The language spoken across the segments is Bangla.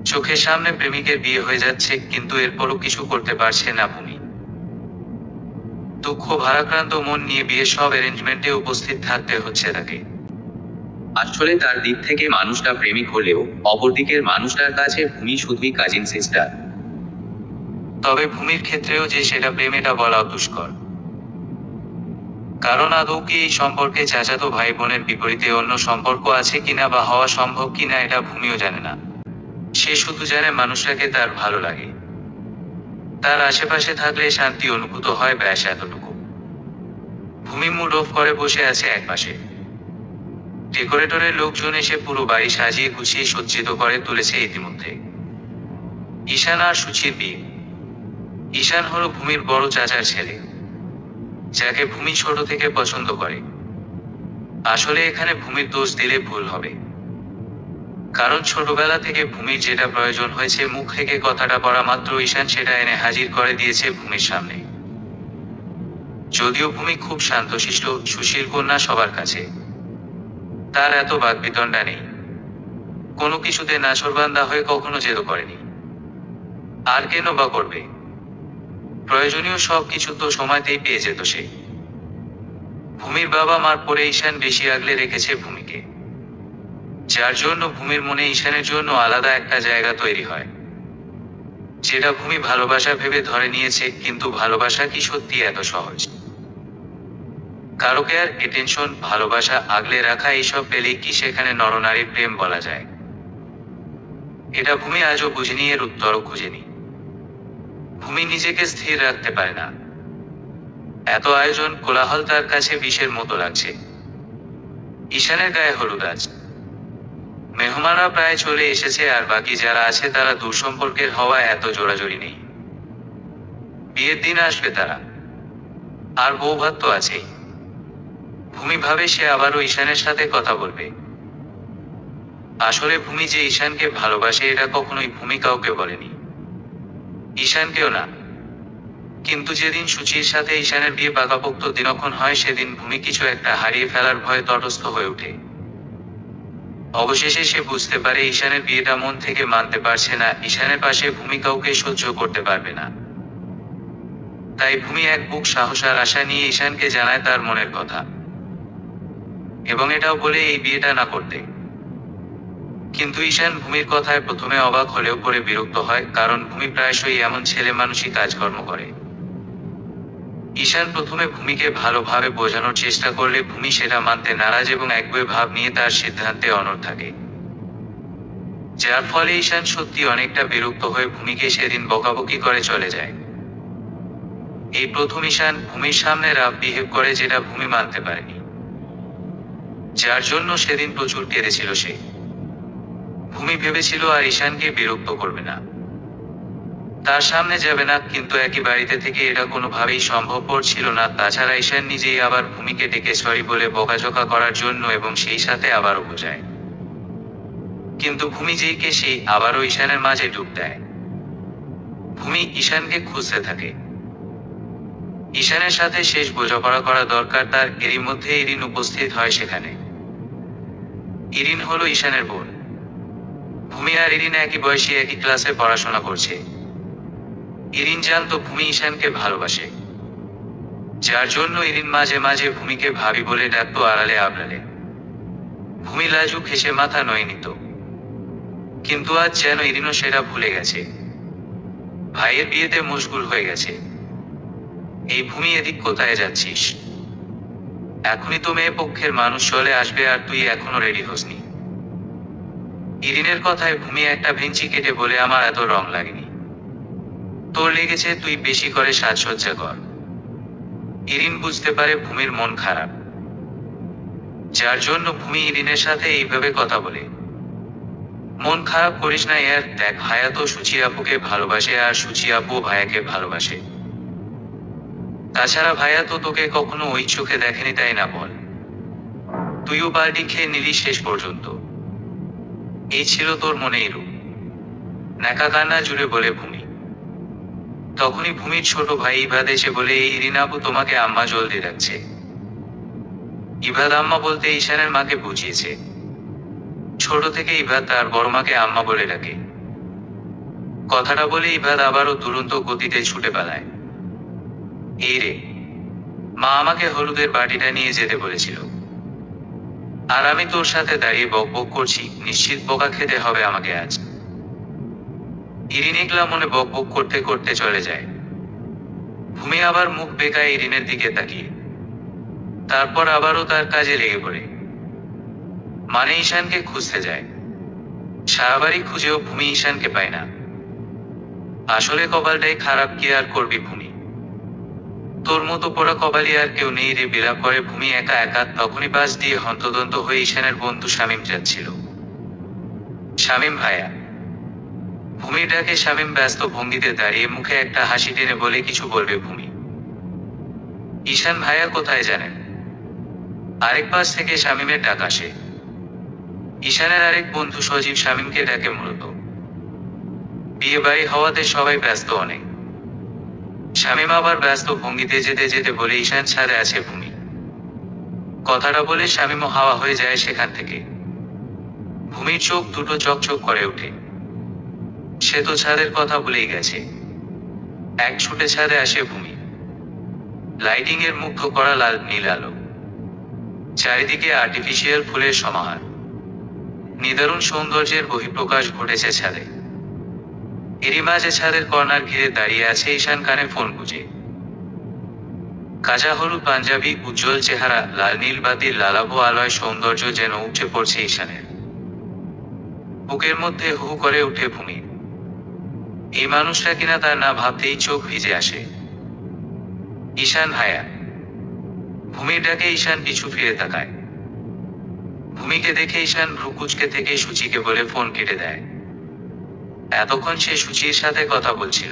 চোখের সামনে প্রেমিকের বিয়ে হয়ে যাচ্ছে, কিন্তু এরপরও কিছু করতে পারছে না ভূমি। দুঃখ ভারাক্রান্ত মন নিয়ে বিয়ের সব অ্যারেঞ্জমেন্টে উপস্থিত থাকতে হচ্ছে তাকে। আসলে তার দিক থেকে মানুষটা প্রেমিক হলেও অপরদিকের মানুষটার কাছে ভূমি শুধুই কাজিন সিস্টার। তবে ভূমির ক্ষেত্রেও যে সেটা প্রেম এটা বলাও দুষ্কর। কারণ আদৌ কি এই সম্পর্কে চাচাতো ভাই বোনের বিপরীতে অন্য সম্পর্ক আছে কিনা বা হওয়া সম্ভব কিনা এটা ভূমিও জানে না। সে শুধু জানে মানুষটাকে তার ভালো লাগে, তার আশেপাশে থাকলে শান্তি অনুভূত হয়, ব্যাস এতটুকু। ভূমি মুড অফ করে বসে আছে একপাশে। ডেকোরেটরের লোকজন এসে পুরো বাড়ি সাজিয়ে গুছিয়ে সজ্জিত করে তুলেছে ইতিমধ্যে। ঈশান আর সুচির বিয়ে। ঈশান হলো ভূমির বড় চাচার ছেলে, যাকে ভূমি ছোট থেকে পছন্দ করে। আসলে এখানে ভূমির দোষ দিলে ভুল হবে, কারণ ছোটবেলা থেকে ভূমির যেটা প্রয়োজন হয়েছে মুখ থেকে কথাটা পড়া মাত্র ঈশান সেটা এনে হাজির করে দিয়েছে ভূমির সামনে। যদিও ভূমি খুব শান্তশিষ্ট, সুশীল কন্যা সবার কাছে, তার এত বাকবিতণ্ডা নেই, কোনো কিছুতে নাছোড়বান্দা হয়ে কখনো জেদও করেনি। আর কেন বা করবে? প্রয়োজনীয় সব কিছু তো সময়তেই পেয়ে যেত সে। ভূমির বাবা মার পরে ঈশান বেশি আগলে রেখেছে ভূমিকে, যার জন্য ভূমির মনে ঈশানের জন্য আলাদা একটা জায়গা তৈরি হয়, যেটা ভূমি ভালোবাসা ভেবে ধরে নিয়েছে। কিন্তু ভালোবাসা কি সত্যি এত সহজ? কারো কেয়ার, অ্যাটেনশন, ভালোবাসা আগলে রাখা এইসব পেলেই কি সেখানে নরনারীর প্রেম বলা যায়? এটা ভূমি আজও বুঝেনি, এর উত্তরও খুঁজেনি। ভূমি নিজেকে স্থির রাখতে পারে না। এত আয়োজন, কোলাহল তার কাছে বিষের মতো লাগছে। ঈশানের গায়ে হলুদ আজ। মেহমানরা প্রায় চলে এসেছে, আর বাকি যারা আছে তারা দূর সম্পর্কের হওয়ায় এত জোরাজোরি নেই। বিয়ের দিন আসবে তারা, আর বৌভাত তো আছেই। ভূমি ভাবে সে আবারও ঈশানের সাথে কথা বলবে। আসলে ভূমি যে ঈশানকে ভালোবাসে এটা কখনোই ভূমি কাউকে বলেনি, ঈশানকেও না। কিন্তু যেদিন সুচির সাথে ঈশানের বিয়ে পাকাপোক্ত দিনক্ষণ হয়, সেদিন ভূমি কিছু একটা হারিয়ে ফেলার ভয়ে তটস্থ হয়ে ওঠে। অবশেষে সে বুঝতে পারে ঈশানের বিয়েটা মন থেকে মানতে পারছে না, ঈশানের পাশে ভূমি কাউকে সহ্য করতে পারবে না। তাই ভূমি এক বুক সাহস আর আশা নিয়ে ঈশানকে জানায় তার মনের কথা, এবং এটাও বলে এই বিয়েটা না করতে। কিন্তু ঈশান ভূমির কথায় প্রথমে অবাক হলেও পরে বিরক্ত হয়, কারণ ভূমি প্রায়শই এমন ছেলে মানুষই কাজকর্ম করে। ঈশান প্রথমে ভূমিকে ভালোভাবে বোঝানোর চেষ্টা করলে ভূমি সেটা মানতে নারাজ এবং একগুঁয়ে ভাব নিয়ে তার সিদ্ধান্তে অনড় থাকে, যার ফলে ঈশান সত্যি অনেকটা বিরক্ত হয়ে ভূমিকে সেদিন বকাবকি করে চলে যায়। এই প্রথম ঈশান ভূমির সামনে রাফ বিহেভ করে, যেটা ভূমি মানতে পারেনি, যার জন্য সেদিন প্রচুর কেঁদেছিল সে। ভূমি ভেবেছিল আর ঈশানকে বিরক্ত করবে না, তার সামনে যাবে না, কিন্তু একই বাড়িতে থেকে এটা কোনোভাবেই সম্ভবপর ছিল না। তাছাড়া ঈশান নিজেই আবার ভূমিকে ডেকে সরি বলে বকাঝকা করার জন্য এবং সেই সাথে আবারও বোঝায়। কিন্তু ভূমি যেই কে সেই আবারও ঈশানের মাঝে ডুব দেয়। ভূমি ঈশানকে খুঁজতে থাকে। ঈশানের সাথে শেষ বোঝাপড়া করা দরকার তার, এরই মধ্যে ইরিন উপস্থিত হয় সেখানে। ইরিন হলো ঈশানের বোন। ভূমি আর ইরিন একই বয়সী, একই ক্লাসে পড়াশোনা করছে। ইরিন জানতো ভূমি ঈশানকে ভালোবাসে, যার জন্য ইরিন মাঝে মাঝে ভূমিকে ভাবি বলে ডাকতো আড়ালে আবড়ালে। ভূমি লাজুক হেসে মাথা নয় নিত, কিন্তু আজ যেন ইরিনও সেটা ভুলে গেছে, ভাইয়ের বিয়েতে মশগুল হয়ে গেছে। এই ভূমি, এদিক কোথায় যাচ্ছিস? এখনই তো মেয়ে পক্ষের মানুষ চলে আসবে, আর তুই এখনো রেডি হসনি। ইরিনের কথায় ভূমি একটা ভেঞ্চি কেটে বলে, আমার এত রং লাগেনি, তোর লেগেছে, তুই বেশি করে সাজসজ্জা কর। ইরিন বুঝতে পারে ভূমির মন খারাপ, যার জন্য ভূমি ইরিনের সাথে এইভাবে কথা বলে। মন খারাপ করিস না ইয়ার, দেখ ভাইয়া তো সুচি আপুকে ভালোবাসে, আর সুচি আপু ভাইয়াকে ভালোবাসে। তাছাড়া ভাইয়া তো তোকে কখনো ওই চোখে দেখেনি, তাই না বল? তুইও বালটি খেয়ে নিলি শেষ পর্যন্ত, এই ছিল তোর মনেই রূপ। ন্যাকা কান্না জুড়ে বলে ভূমি। তখনই ভূমির ছোট ভাই ইভাদ এসে বলে, এই ইরিন আপু তোমাকে আম্মা জলদি ডাকছে। ইভাদ আম্মা বলতে ঈশানের মাকে বুঝিয়েছে। ছোট থেকে ইভাদ তার বড় মাকে আম্মা বলে ডাকে। কথাটা বলে ইবাদ আবারও দুরন্ত গতিতে ছুটে পালায়। এই রে, মা আমাকে হলুদের বাটিটা নিয়ে যেতে বলেছিল, আর আমি তোর সাথে দাঁড়িয়ে বক বক করছি, নিশ্চিত বোকা খেতে হবে আমাকে আজ। ইরিন একলা মনে বক বক করতে করতে চলে যায়। ভূমি আবার মুখ বেঁকায় ইরিনের দিকে তাকিয়ে, তারপর আবারও তার কাজে লেগে পড়ে। মানে ঈশানকে খুঁজতে যায়। সারাবাড়ি খুঁজেও ভূমি ঈশানকে পায় না। আসলে কপালটাই খারাপ, কি আর করবি ভূমি, তোর মতো পোড়া কপালি আর কেউ নেই রে, বিলাপ করে ভূমি একা একা। তখনই পাশ দিয়ে হন্তদন্ত হয়ে ঈশানের বন্ধু শামীম যাচ্ছিল। শামীম ভাইয়া। ভূমির ডাকে শামীম ব্যস্ত ভঙ্গিতে দাঁড়িয়ে মুখে একটা হাসি টেনে বলে কিছু বলবে ভূমি। ঈশান ভাইয়া কোথায় জানেন? আরেক পাশ থেকে শামীমের ডাক আসে। ঈশানের আরেক বন্ধু সজীব শামীমকে ডাকে। মূলত বিয়ে বাড়ি হওয়াতে সবাই ব্যস্ত অনেক। শামীম আবার ব্যস্ত ভঙ্গিতে যেতে যেতে বলে ঈশান ছাদে আছে ভূমি। কথাটা বলে শামীমও হাওয়া হয়ে যায় সেখান থেকে। ভূমির চোখ দুটো চকচক করে ওঠে। সে তো ছাদের কথা ভুলেই গেছে। এক ছুটে ছাদে আসে ভূমি। লাইটিং এর মুগ্ধ করা লাল নীল আলো, চারিদিকে আর্টিফিশিয়াল ফুলের সমাহার, নিদারুণ সৌন্দর্যের বহিঃপ্রকাশ ঘটেছে ছাদে। এরই মাঝে ছাদের কর্নার ঘিরে দাঁড়িয়ে আছে ঈশান, কানে ফোন গুঁজে। কাঁচা হলুদ পাঞ্জাবি, উজ্জ্বল চেহারা, লাল নীল বাতির লালাভো আলোয় সৌন্দর্য যেন উপচে পড়ছে ঈশানের। বুকের মধ্যে হু করে উঠে ভূমি। এই মানুষটা কিনা তার না ভাবতেই চোখ ভিজে আসে। ঈশান ভাইয়া। ভূমির ডাকে ঈশান পিছু ফিরে তাকায়। ভূমিকে দেখে ঈশান ভ্রু কুঁচকে থেকে সূচিকে বলে ফোন কেটে দেয়। এতক্ষণ সে সূচির সাথে কথা বলছিল।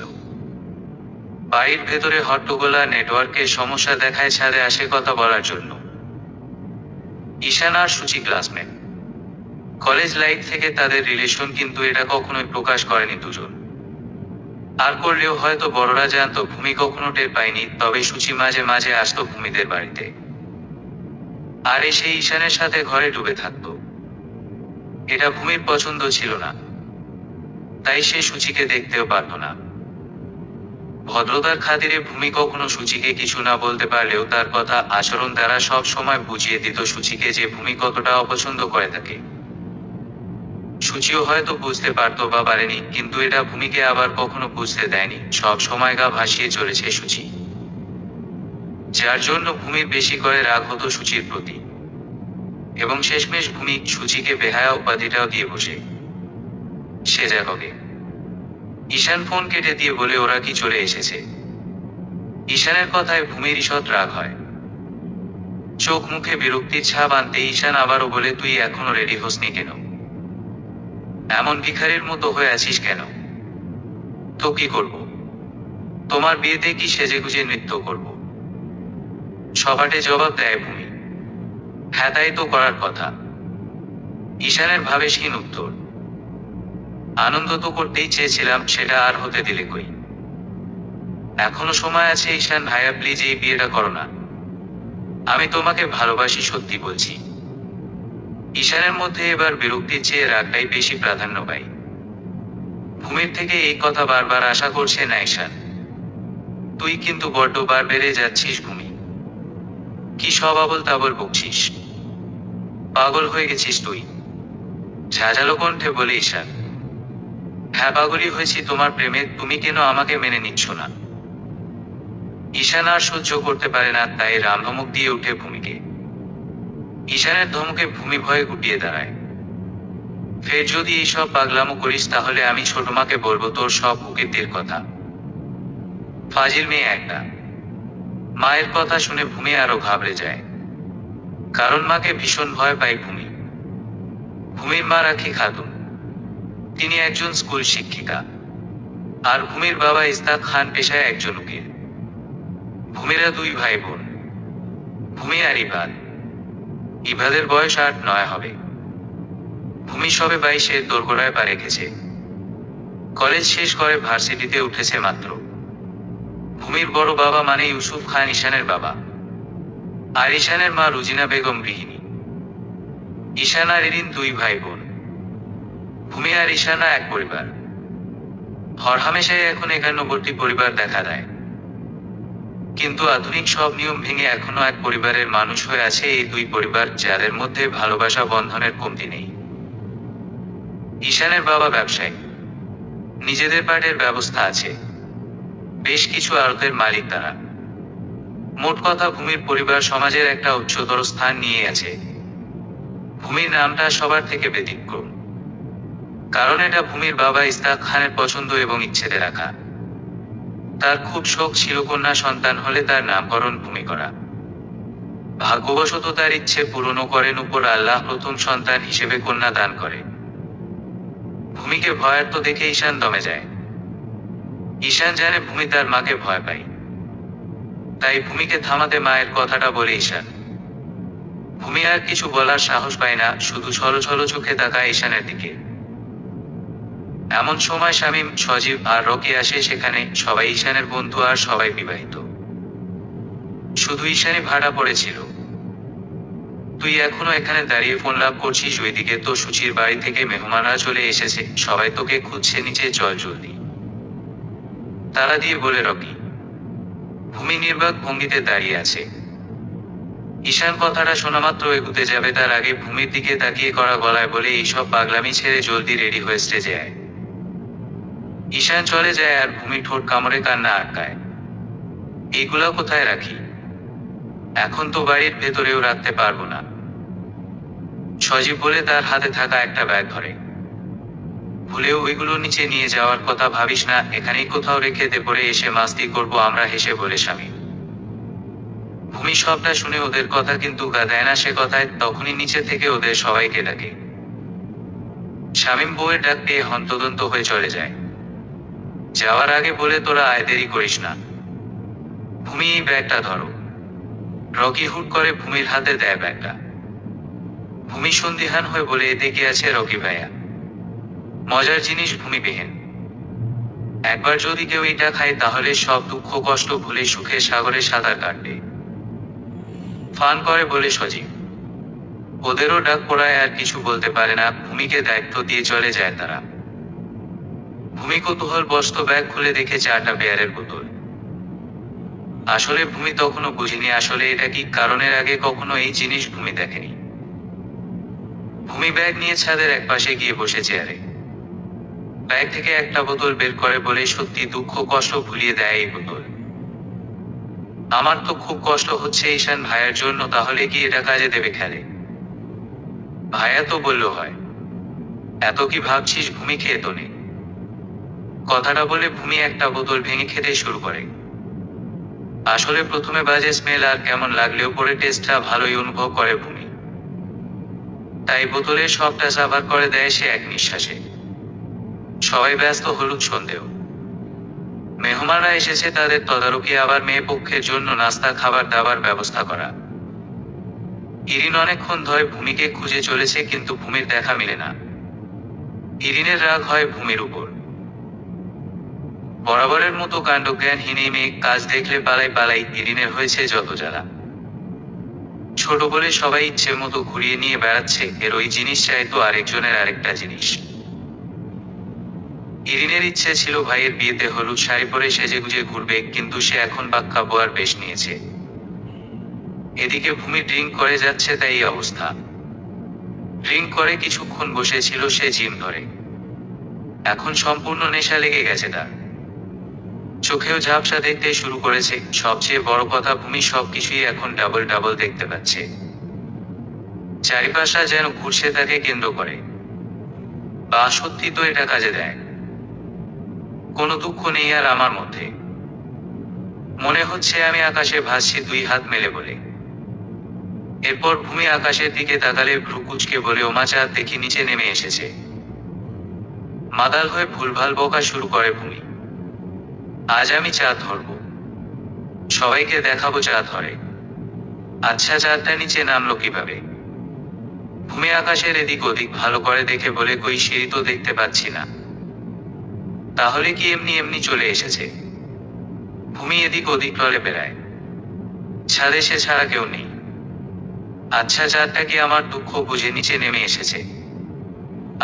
বাড়ির ভেতরে হট্টগোলা, নেটওয়ার্কের সমস্যা দেখায় ছাদে আসে কথা বলার জন্য। ঈশান আর সূচি ক্লাসমেট, কলেজ লাইফ থেকে তাদের রিলেশন, কিন্তু এটা কখনোই প্রকাশ করেনি দুজন। আর করলেও হয়তো বড়রা জানতো, ভূমি কখনো টের পায়নি। তবে সূচি মাঝে মাঝে আসতো ভূমিদের বাড়িতে, আর এসে ঈশানের সাথে ঘরে ডুবে থাকতো। এটা ভূমির পছন্দ ছিল না, তাই সে সূচিকে দেখতেও পারত না। ভদ্রতার খাতিরে ভূমি কখনো সূচিকে কিছু না বলতে পারলেও তার কথা, আচরণ দ্বারা সব সময় বুঝিয়ে দিত সূচিকে যে ভূমি কতটা অপছন্দ করে থাকে। সূচিও হয়তো বুঝতে পারতো বা পারেনি, কিন্তু এটা ভূমিকে আবার কখনো বুঝতে দেয়নি। সব সময় গা ভাসিয়ে চলেছে সূচি, যার জন্য ভূমির বেশি করে রাগ হতো সূচির প্রতি। এবং শেষমেশ ভূমি সূচিকে বেহায়া উপাধিটাও দিয়ে বসে। সে যা হবে। ঈশান ফোন কেটে দিয়ে বলে ওরা কি চলে এসেছে। ঈশানের কথায় ভূমির ঈষৎ রাগ হয়। চোখ মুখে বিরক্তির ছাপ আনতে ঈশান আবারও বলে, তুই এখনো রেডি হসনি কেন? এমন ভিখারির মতো হয়ে আছিস কেন? তো কি করব? তোমার বিয়েতে কি সেজেগুজে নৃত্য করব? সপাটে জবাব দেয় ভূমি। হ্যাঁ, তাই তো করার কথা। ঈশানের ভাবেশহীন উত্তর। আনন্দ তো করতেই চেয়েছিলাম, সেটা আর হতে দিলে কই? এখনো সময় আছে ঈশান ভাইয়া, প্লিজ এই বিয়েটা করো না। আমি তোমাকে ভালোবাসি, সত্যি বলছি। ঈশানের মধ্যে এবার বিরক্তির চেয়ে রাগটাই বেশি প্রাধান্য পায়। ভূমির থেকে এই কথা বারবার আশা করছে না ঈশান। তুই কিন্তু বড্ড বার বেড়ে যাচ্ছিস ভূমি। কি সব আবল তাবল বকছিস? পাগল হয়ে গেছিস তুই? ঝাঁঝালো কণ্ঠে বলে ঈশান। হ্যাঁ, পাগলই হয়েছি তোমার প্রেমে। তুমি কেন আমাকে মেনে নিচ্ছ না? ঈশান আর সহ্য করতে পারে না, তাই রামধমক দিয়ে উঠে ভূমিকে। ঈশানের ধমকে ভূমি ভয়ে গুটিয়ে দাঁড়ায়। ফের যদি এইসব পাগলামো করিস, তাহলে আমি ছোট মাকে বলবো তোর সব কুকীর্তির কথা। ফাজিল মেয়ে একটা। মায়ের কথা শুনে ভূমি আরো ঘাবড়ে যায়, কারণ মাকে ভীষণ ভয় পায় ভূমি। ভূমির মা রাখি খাতুন, তিনি একজন স্কুল শিক্ষিকা, আর ভূমির বাবা ইস্তাক খান পেশায় একজন উকিল। ভূমিরা দুই ভাই বোন, ভূমি আর ইবাদ। ইবাদের বয়স ৮-৯ হবে। ভূমি সবে ২২-এর দোরগোড়ায় পা রেখেছে। কলেজ শেষ করে ভার্সিটিতে উঠেছে মাত্র। ভূমির বড় বাবা মানে ইউসুফ খান, ঈশানের বাবা, আর ঈশানের মা রুজিনা বেগম গৃহিণী। ঈশান আর ইরিন দুই ভাই বোন। ভূমি আর ঈশানা এক পরিবার। হরহামেশাই এখন 91টি পরিবার দেখা দেয়, কিন্তু আধুনিক সব নিয়ম ভেঙে এখনো এক পরিবারের মানুষ হয়ে আছে এই দুই পরিবার, যাদের মধ্যে ভালোবাসা বন্ধনের কমতি নেই। ঈশানের বাবা ব্যবসায়ী, নিজেদের পাটের ব্যবস্থা আছে, বেশ কিছু আড়তের মালিক তারা। মোট কথা ভূমির পরিবার সমাজের একটা উচ্চতর স্থান নিয়ে আছে। ভূমির নামটা সবার থেকে ব্যতিক্রম, কারণ এটা ভূমির বাবা ইস্তাক খানের পছন্দ এবং ইচ্ছেতে রাখা। তার খুব শখ ছিল কন্যা সন্তান হলে তার নামকরণ ভূমি করা। ভাগ্যবশত তার ইচ্ছে পূরণও করেন উপর আল্লাহ, প্রথম সন্তান হিসেবে কন্যা দান করে। ভূমিকে ভয়ার্ত দেখে ঈশান দমে যায়। ঈশান জানে ভূমি তার মাকে ভয় পায়, তাই ভূমিকে থামাতে মায়ের কথাটা বলে ঈশান। ভূমি আর কিছু বলার সাহস পায় না, শুধু ছলো ছলো চোখে তাকায় ঈশানের দিকে। এমন সময় শামীম, সজীব আর রকি আসে সেখানে। সবাই ঈশানের বন্ধু আর সবাই বিবাহিত, শুধু ঈশানই ভাড়া পড়েছিল। তুই এখনো এখানে দাঁড়িয়ে ফোন লাভ করছিস? ওইদিকে তো সুচির বাড়ি থেকে মেহমানরা চলে এসেছে, সবাই তোকে খুঁজছে, নিচে চল জলদি, তারা দিয়ে বলে রকি। ভূমি নির্বাক ভঙ্গিতে দাঁড়িয়ে আছে। ঈশান কথাটা শোনা মাত্র এগুতে যাবে, তার আগে ভূমির দিকে তাকিয়ে করা গলায় বলে, এইসব পাগলামি ছেড়ে জলদি রেডি হয়ে স্টেজে আয়। ঈশান চলে যায় আর ভূমি ঠোঁট কামড়ে কান্না আটকায়। এইগুলা কোথায় রাখি? এখন তো বাড়ির ভেতরেও রাখতে পারবো না। সজীব বলে তার হাতে থাকা একটা ব্যাগ ধরে। ভুলেও ওইগুলো নিচে নিয়ে যাওয়ার কথা ভাবিস না, এখানেই কোথাও রেখে দে, পরে এসে মাস্তি করবো আমরা, হেসে বলে শামীম। ভূমি সবটা শুনে ওদের কথা কিন্তু গা দেয় না সে কথায়। তখনই নিচে থেকে ওদের সবাইকে ডাকে। শামীম বউয়ের ডাক পেয়ে হন্তদন্ত হয়ে চলে যায়। যাওয়ার আগে বলে, তোরা আয়, দেরি করিস না। ভূমি, এই ব্যাগটা ধরো। রকি হুট করে ভূমির হাতে দেয় ব্যাগটা। ভূমি সন্দিহান হয়ে বলে, এতে কি আছে রকি ভাইয়া? মজার জিনিস ভূমি বেহেন, একবার যদি কেউ এটা খায় তাহলে সব দুঃখ কষ্ট ভুলে সুখের সাগরে সাঁতার কাটবে। ফান করে বলে সজীব। ওদেরও ডাক পড়ায় আর কিছু বলতে পারে না। ভূমিকে দায়িত্ব দিয়ে চলে যায় তারা। ভূমি কৌতূহল বস্ত ব্যাগ খুলে দেখে 4টা বিয়ারের বোতল। আসলে ভূমি তখনও বুঝিনি আসলে এটা কি, কারণের আগে কখনো এই জিনিস ভূমি দেখেনি। ভূমি ব্যাগ নিয়ে ছাদের একপাশে গিয়ে বসে চেয়ারে। ব্যাগ থেকে একটা বোতল বের করে বলে, সত্যি দুঃখ কষ্ট ভুলিয়ে দেয় এই বোতল। আমার তো খুব কষ্ট হচ্ছে ঈশান ভাইয়ের জন্য, তাহলে কি এটা কাজে দেবে খেলে? ভাইয়া তো বললো হয়। এত কি ভাবছিস? ভূমি খেয়ে তো নে। কথাটা বলে ভূমি একটা বোতল ভেঙে খেতে শুরু করে। আসলে প্রথমে বাজে স্মেল আর কেমন লাগলেও পরে টেস্টটা ভালোই অনুভব করে ভূমি, তাই বোতলের সবটা সাভার করে দেয় সে এক নিঃশ্বাসে। সবাই ব্যস্ত হলুদ সন্দেহ। মেহমানরা এসেছে, তাদের তদারকি, আবার মেয়ে পক্ষের জন্য নাস্তা খাবার দাবার ব্যবস্থা করা। ইরিন অনেকক্ষণ ধরে ভূমিকে খুঁজে চলেছে, কিন্তু ভূমির দেখা মেলে না। ইরিনের রাগ হয় ভূমির উপর। বরাবরের মতো কাণ্ডজ্ঞানহীন এই মেয়ে, কাজ দেখলে পালাই পালাই। ইরিনের হয়েছে যত জ্বালা। ছোট বলে সবাই ইচ্ছে মতো ঘুরিয়ে নিয়ে বেড়াচ্ছে, এর ওই জিনিস চাই তো আরেকজনের আরেকটা জিনিস। ইরিনের ইচ্ছে ছিল ভাইয়ের বিয়েতে হলুদ শাড়ি পরে সেজেগুজে ঘুরবে, কিন্তু সে এখন বাক্কা বোয়ার বেশ নিয়েছে। এদিকে ভূমি ড্রিঙ্ক করে যাচ্ছে, তাই এই অবস্থা। ড্রিঙ্ক করে কিছুক্ষণ বসেছিল সে জিম ধরে, এখন সম্পূর্ণ নেশা লেগে গেছে তার। চোখেও ঝাপসা দেখতে শুরু করেছে। সবচেয়ে বড় কথা, ভূমি সবকিছুই এখন ডাবল ডাবল দেখতে পাচ্ছে। চারিপাশা যেন ঘুরছে তাকে কেন্দ্র করে। বা সত্যি তো এটা কাজে দেয়। কোনো দুঃখ নেই আর আমার মধ্যে। মনে হচ্ছে আমি আকাশে ভাসছি 2 হাত মেলে বলে। এরপর ভূমি আকাশের দিকে তাকালে ভ্রু কুঁচকে বলে, ওমা, চাঁদ দেখি নিচে নেমে এসেছে। মাতাল হয়ে ভুলভাল বকা শুরু করে ভূমি। আজ আমি চাঁদ ধরব, সবাইকে দেখাবো চাঁদ ধরে। আচ্ছা, চাঁদটা নিচে নামলো কিভাবে? ভূমি আকাশের এদিক ওদিক ভালো করে দেখে বলে, কই, সিঁড়ি তো দেখতে পাচ্ছি না। তাহলে কি এমনি এমনি চলে এসেছে? ভূমি এদিক ওদিক টলে বেড়ায়, ছাদে সে ছাড়া কেউ নেই। আচ্ছা, চাঁদটা কি আমার দুঃখ বুঝে নিচে নেমে এসেছে?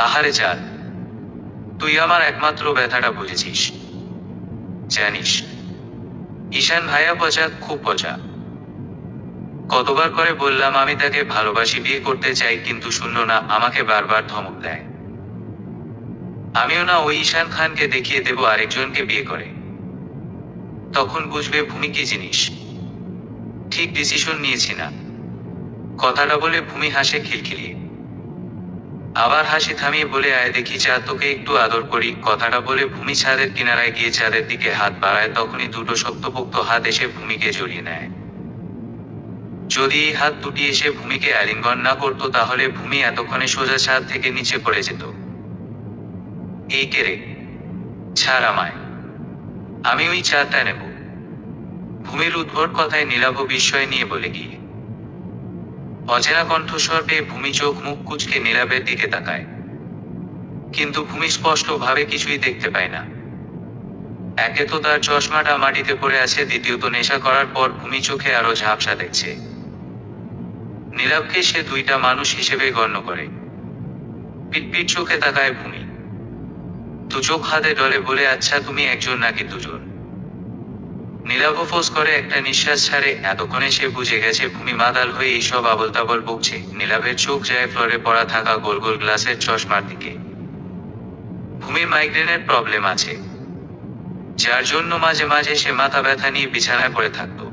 আহারে চাঁদ, তুই আমার একমাত্র ব্যথাটা বুঝেছিস। জানিস ঈশান ভাইয়া পচা, খুব পচা। কতবার করে বললাম আমি তাকে ভালোবাসি, বিয়ে করতে চাই, কিন্তু শুনল না, আমাকে বারবার ধমক দেয়। আমিও না ওই ঈশান খানকে দেখিয়ে দেব আরেকজনকে বিয়ে করে। তখন বুঝবে ভূমি কি জিনিস। ঠিক ডিসিশন নিয়েছি না। কথাটা বলে ভূমি হাসে খিলখিলিয়ে। আবার হাসি থামিয়ে বলে, আয় দেখি চা, তোকে একটু আদর করি। কথাটা বলে ভূমি ছাদের কিনারায় গিয়ে চাঁদের দিকে হাত বাড়ায়। তখনই দুটো শক্তপোক্ত হাত এসে ভূমিকে জড়িয়ে নেয়। যদি এই হাত দুটি এসে ভূমিকে আলিঙ্গন না করতো তাহলে ভূমি এতক্ষণে সোজা ছাদ থেকে নিচে পড়ে যেত। এই কেরে, ছাড় আমায়, আমি ওই চাটা নেব। ভূমির উদ্ভট কথায় নীলাভ বিস্ময় নিয়ে বলে গিয়ে। অচেনা কণ্ঠস্বর পেয়ে ভূমি চোখ মুখ কুঁচকে নীলাভের দিকে তাকায়, কিন্তু ভূমি স্পষ্ট ভাবে কিছুই দেখতে পায় না। একে তো তার চশমাটা মাটিতে পড়ে আছে, দ্বিতীয়ত নেশা করার পর ভূমি চোখে আরো ঝাপসা দেখছে। নীলাভকে সে দুইটা মানুষ হিসেবে গণ্য করে। পিটপিট চোখে তাকায় ভূমি। দু চোখ হাতে ডলে বলে, আচ্ছা তুমি একজন নাকি দুজন? নীলাভ ফোঁস করে একটা নিঃশ্বাস ছাড়ে। এতক্ষণে সে বুঝে গেছে ভূমি মাতাল হয়ে এইসব আবল তাবল বকছে। নীলাভের চোখ যায় ফ্লোরে পড়া থাকা গোল গোল গ্লাসের চশমার দিকে। ভূমির মাইগ্রেনের প্রবলেম আছে, যার জন্য মাঝে মাঝে সে মাথা ব্যথা নিয়ে বিছানায় পড়ে থাকতো।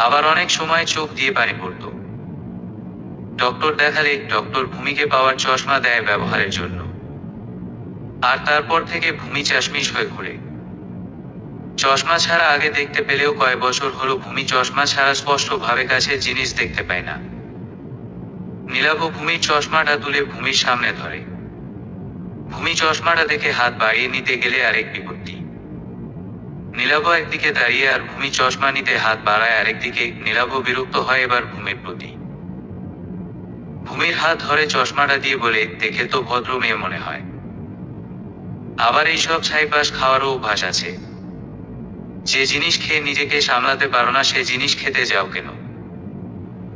আবার অনেক সময় চোখ দিয়ে পানি পড়তো। ডক্টর দেখালে ডক্টর ভূমিকে পাওয়ার চশমা দেয় ব্যবহারের জন্য। আর তারপর থেকে ভূমি চাশমিশ হয়ে ঘুরে। চশমা ছাড়া আগে দেখতে পেলেও কয়েক বছর হলো ভূমি চশমা ছাড়া স্পষ্ট ভাবে কাছের জিনিস দেখতে পায় না। নীলাভ ভূমির চশমাটা তুলে ভূমির সামনে ধরে। ভূমি চশমাটা দেখে হাত বাড়িয়ে নিতে গেলে আরেক বিপত্তি। নীলাভ একদিকে দাঁড়িয়ে আর ভূমি চশমা নিতে হাত বাড়ায় আরেকদিকে। নীলাভ বিরক্ত হয় এবার ভূমির প্রতি। ভূমির হাত ধরে চশমাটা দিয়ে বলে, দেখে তো ভদ্র মেয়ে মনে হয়, আবার এইসব ছাইপাশ খাওয়ারও অভ্যাস আছে। যে জিনিস খেয়ে নিজেকে সামলাতে পারো না সে জিনিস খেতে যাও কেন?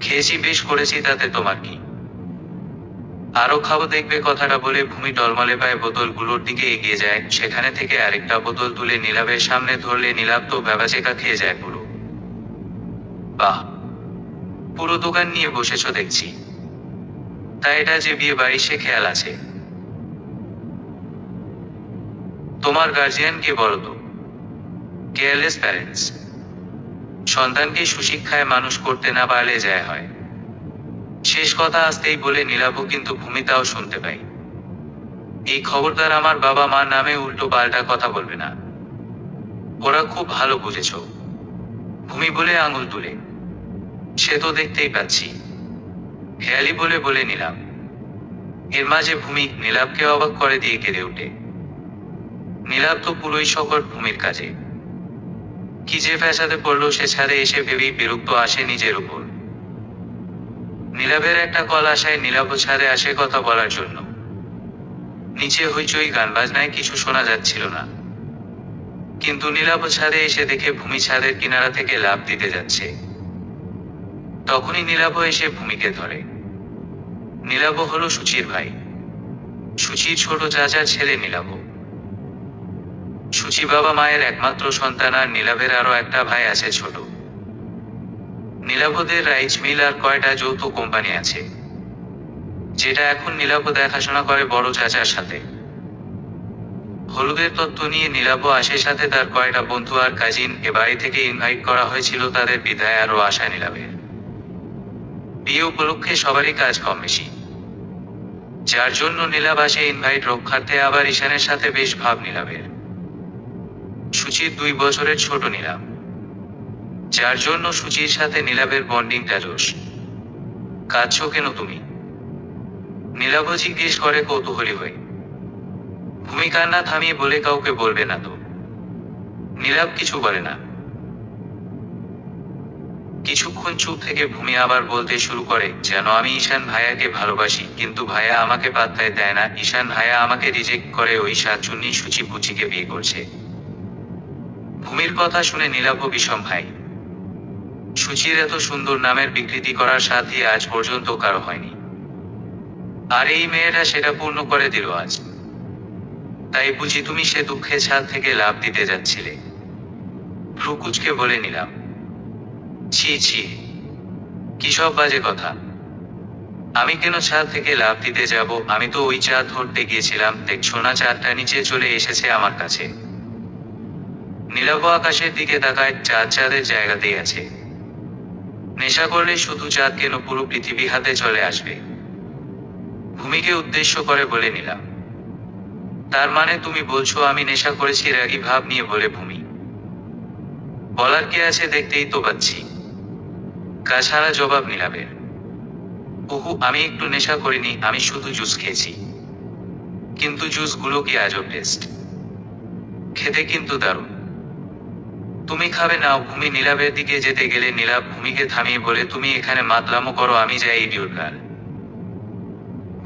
খেয়েছি, বেশ করেছি, তাতে তোমার কি? আরো খাবো দেখবে। কথাটা বলে ভূমি টলমলে পায়ে বোতলগুলোর দিকে এগিয়ে যায়। সেখানে থেকে আরেকটা বোতল তুলে নীলাভের সামনে ধরলে নীলাভ তো ভ্যাবাচেকা খেয়ে যায় পুরো। বাহ, পুরো দোকান নিয়ে বসেছ দেখছি। তা এটা যে বিয়ে বাড়ি সে খেয়াল আছে? তোমার গার্জিয়ান কে বলো তো? Careless parents. সন্তানকে সুশিক্ষায় মানুষ করতে না পারলে যায় হয়। শেষ কথা আসতেই বলে নীলাভ কিন্তু ভূমি তাও শুনতে পাই। এই খবরদার আমার বাবা মার নামে উল্টো পাল্টা কথা বলবে না, ওরা খুব ভালো বুঝেছ। ভূমি বলে আঙুল তুলে, সে তো দেখতেই পাচ্ছি। হেয়ালি বলে বলে নিলাম। এর মাঝে ভূমি নীলাভকে অবাক করে দিয়ে কেঁদে ওঠে। নীলাভ তো পুরোই শকট ভূমির কাজে। কি যে ফ্যাসাদে পড়লো সে ছাদে এসে ভেবেই বিরক্ত আসে নিজের উপর। নীলাভের একটা কল আসায় নীলাভ ছাদে আসে কথা বলার জন্য। নিচে হইচই গান বাজনায় কিছু শোনা যাচ্ছিল না, কিন্তু নীলাভ ছাদে এসে দেখে ভূমি ছাদের কিনারা থেকে লাফ দিতে যাচ্ছে। তখনই নীলাভ এসে ভূমিকে ধরে। নীলাভ হলো সুচির ভাই, সুচির ছোট চাচার ছেলে নীলাভ। সুচি বাবা মায়ের একমাত্র সন্তান, আর নীলাভের আরো একটা ভাই আছে ছোট। নীলাভদের রাইস মিল আর কয়টা যৌথ কোম্পানি আছে, যেটা এখন নীলাভ দেখাশোনা করে বড় চাচার সাথে। হলুদের তত্ত্ব নিয়ে নীলাভ আসে, সাথে তার কয়টা বন্ধু আর কাজিন। এ বাড়ি থেকে ইনভাইট করা হয়েছিল তাদের বিদায় আরো আশা নীলাভের। বিয়ে উপলক্ষে সবারই কাজ কম বেশি, যার জন্য নীলাভ আসে ইনভাইট রক্ষার্থে। আবার ঈশানের সাথে বেশ ভাব নীলাভের। সুচির 2 বছরের ছোট নীলাভ, যার জন্য সুচির সাথে নীলাভের বন্ডিংটা জোশ। কাঁদছো কেন তুমি? নীলাভ জিজ্ঞেস করে কৌতূহলী হয়ে। ভূমি কান্না থামিয়ে বলে, কাউকে বলবে না তো? নীলাভ কিছু বলে না। কিছুক্ষণ চুপ থেকে ভূমি আবার বলতে শুরু করে, যেন আমি ঈশান ভাইয়াকে ভালোবাসি, কিন্তু ভাইয়া আমাকে পাত্তাই দেয় না। ঈশান ভাইয়া আমাকে রিজেক্ট করে, ওই সাতচুন্নি সুচি পুচিকে বিয়ে করছে। ভূমির কথা শুনে নীলাভ বিষম ভাই। সুচির এত সুন্দর নামের বিকৃতি করার সাথে আজ পর্যন্ত কারো হয়নি, আর এই মেয়েটা সেটা পূর্ণ করে দিল আজ। তাই বুঝি তুমি সে দুঃখে ছাদ থেকে লাফ দিতে যাচ্ছিলে? ভ্রু কুঁচকে বলে নিলাম, ছি ছি, কি সব বাজে কথা। আমি কেন ছাদ থেকে লাফ দিতে যাব? আমি তো ওই চাঁদ ধরতে গিয়েছিলাম, দেখছো না চাঁদটা নিচে চলে এসেছে আমার কাছে। নীলাভ আকাশের দিকে তাকায়, চাঁদ চাঁদের জায়গাতেই আছে। নেশা করলে শুধু চাঁদ কেন, পুরো পৃথিবী হাতে চলে আসবে। ভূমিকে উদ্দেশ্য করে বলে নিলাম, তার মানে তুমি বলছো আমি নেশা করেছি? রাগী ভাব নিয়ে বলে ভূমি। বলার কে আছে, দেখতেই তো পাচ্ছি। কাছাড়া জবাব নীলাভের। ওহু, আমি একটু নেশা করিনি, আমি শুধু জুস খেয়েছি। কিন্তু জুসগুলো কি আজব টেস্ট, খেতে কিন্তু দারুণ। তুমি খাবে নাও। ভূমি নীলাভের দিকে যেতে গেলে নীলাভ ভূমিকে থামিয়ে বলে, তুমি এখানে মাতলামো করো, আমি যাই ইডিওট গার্ল।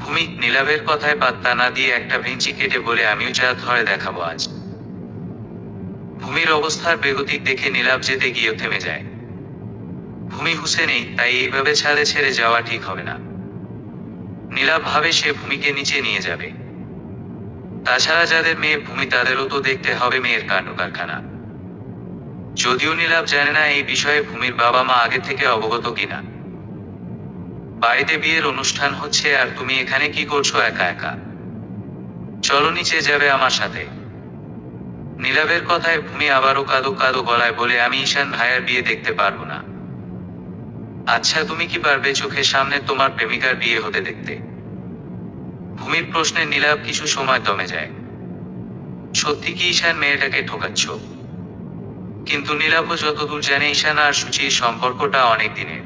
ভূমি নীলাভের কথায় পাত্তা না দিয়ে একটা ভেঞ্চি কেটে বলে, আমিও চাঁদ ধরে দেখাবো আজ। ভূমির অবস্থার বেগতিক দেখে নীলাভ যেতে গিয়ে থেমে যায়। ভূমি হুসেনেই, তাই এইভাবে ছাদে ছেড়ে যাওয়া ঠিক হবে না। নীলাভ ভাবে সে ভূমিকে নিচে নিয়ে যাবে। তাছাড়া যাদের মেয়ে ভূমি তাদেরও তো দেখতে হবে মেয়ের কাণ্ড কারখানা। যদিও নীলাভ জানে না এই বিষয়ে ভূমির বাবা মা আগে থেকে অবগত কিনা। বাড়িতে বিয়ের অনুষ্ঠান হচ্ছে আর তুমি এখানে কি করছো একা একা? চলো নিচে যাবে আমার সাথে। নীলাভের কথায় ভূমি আবারও কাঁদো কাঁদো গলায় বলে, আমি ঈশান ভাইয়ের বিয়ে দেখতে পারবো না। আচ্ছা তুমি কি পারবে চোখের সামনে তোমার প্রেমিকার বিয়ে হতে দেখতে? ভূমির প্রশ্নে নীলাভ কিছু সময় দমে যায়। সত্যি কি ঈশান মেয়েটাকে ঠকাচ্ছ? কিন্তু নীলাভও যতদূর জানে ঈশান আর সুচির সম্পর্কটা অনেক দিনের।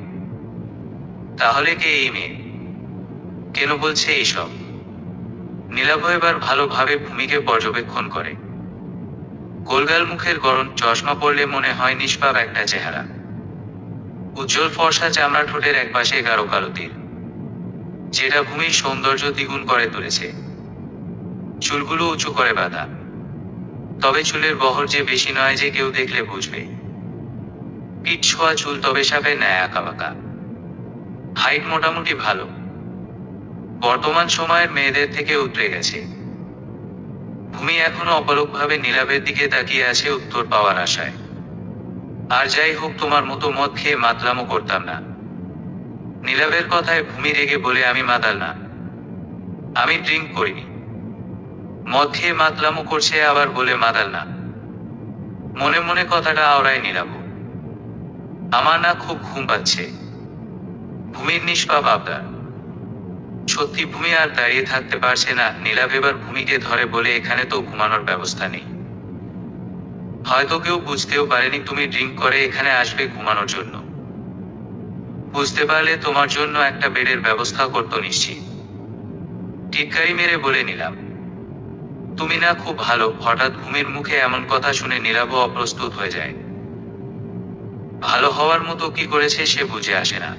তাহলে কে এই মেয়ে? কেন বলছে এইসব? নীলাভ এবার ভালোভাবে ভূমিকে পর্যবেক্ষণ করে। গোলগাল মুখের গড়ন, চশমা পরলে মনে হয় নিষ্পাপ একটা চেহারা। উজ্জ্বল ফর্সা চামড়া, ঠোঁটের একপাশে গাঢ় কালো তিল, যেটা ভূমির সৌন্দর্য দ্বিগুণ করে তুলেছে। চুলগুলো উঁচু করে বাঁধা, তবে চুলের বহর যে বেশি নয় যে কেউ দেখলে বুঝবে। পিঠ ছোঁয়া চুল, তবে সাপে ন্যায় আঁকাবাঁকা। হাইট মোটামুটি ভালো, বর্তমান সময়ের মেয়েদের থেকে উতরে গেছে। ভূমি এখনো অপলকভাবে নীলাভের দিকে তাকিয়ে আছে উত্তর পাওয়ার আশায়। আর যাই হোক, তোমার মতো মদ খেয়ে মাতলামো করতাম না। নীলাভের কথায় ভূমি রেগে বলে, আমি মাতাল না, আমি ড্রিঙ্ক করিনি। মদ খেয়ে মাতলামো করছে আবার বলে মাতাল না। মনে মনে কথাটা আওড়ায় নীলাভ। আমার না খুব ঘুম পাচ্ছে। ভূমির নিষ্পাপ আবদার। সত্যি ভূমি আর দাঁড়িয়ে থাকতে পারছে না। নীলাভ এবার ভূমিকে ধরে বলে, এখানে তো ঘুমানোর ব্যবস্থা নেই। হয়তো কেউ বুঝতেও পারেনি তুমি ড্রিঙ্ক করে এখানে আসবে ঘুমানোর জন্য। বুঝতে পারলে তোমার জন্য একটা বেডের ব্যবস্থা করতো নিশ্চিত। টিটকারি মেরে বলে নিলাম, তুমি না খুব ভালো। হঠাৎ ভূমির মুখে এমন কথা শুনে নীলাভও অপ্রস্তুত হয়ে যায়। ভালো হওয়ার মতো কি করেছে সে বুঝে আসে না।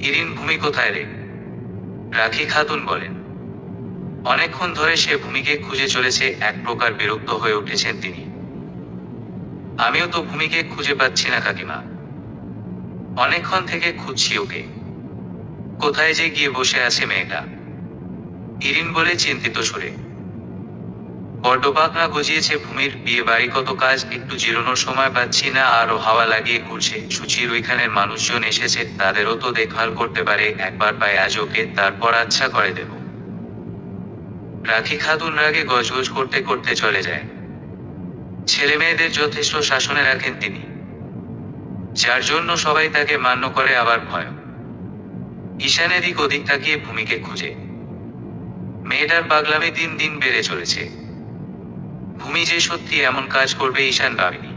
ইরিন, ভূমি কোথায় রে? রাখি খাতুন বলেন। অনেকক্ষণ ধরে সে ভূমিকে খুঁজে চলেছে, এক প্রকার বিরক্ত হয়ে উঠেছেন তিনি। আমিও তো ভূমিকে খুঁজে পাচ্ছি না কাকিমা। অনেকক্ষণ থেকে খুঁজছি ওকে। কোথায় যে গিয়ে বসে আছে মেয়েটা? ইরিন বলে চিন্তিত সুরে। বড্ড পাকনা গজিয়েছে ভূমির। বিয়ে বাড়ি কত কাজ, একটু জিরানোর সময় পাচ্ছি না। আরো হাওয়া লাগিয়ে ঘুরছে। সুচির ওইখানের মানুষজন এসেছে, তাদেরও তো দেখভাল করতে পারে। একবার পায় আজ ওকে, তারপর আচ্ছা করে দেব। রাখি খাতুন রাগে গজগজ করতে করতে চলে যায়। ছেলে মেয়েদের যথেষ্ট শাসনে রাখেন তিনি, যার জন্য সবাই তাকে মান্য করে, আবার ভয়। ঈশান এদিক ওদিক তাকিয়ে ভূমিকে খুঁজে। মেয়েটার পাগলামি দিন দিন বেড়ে চলেছে। ভূমি যে সত্যি এমন কাজ করবে ঈশান ভাবেনি।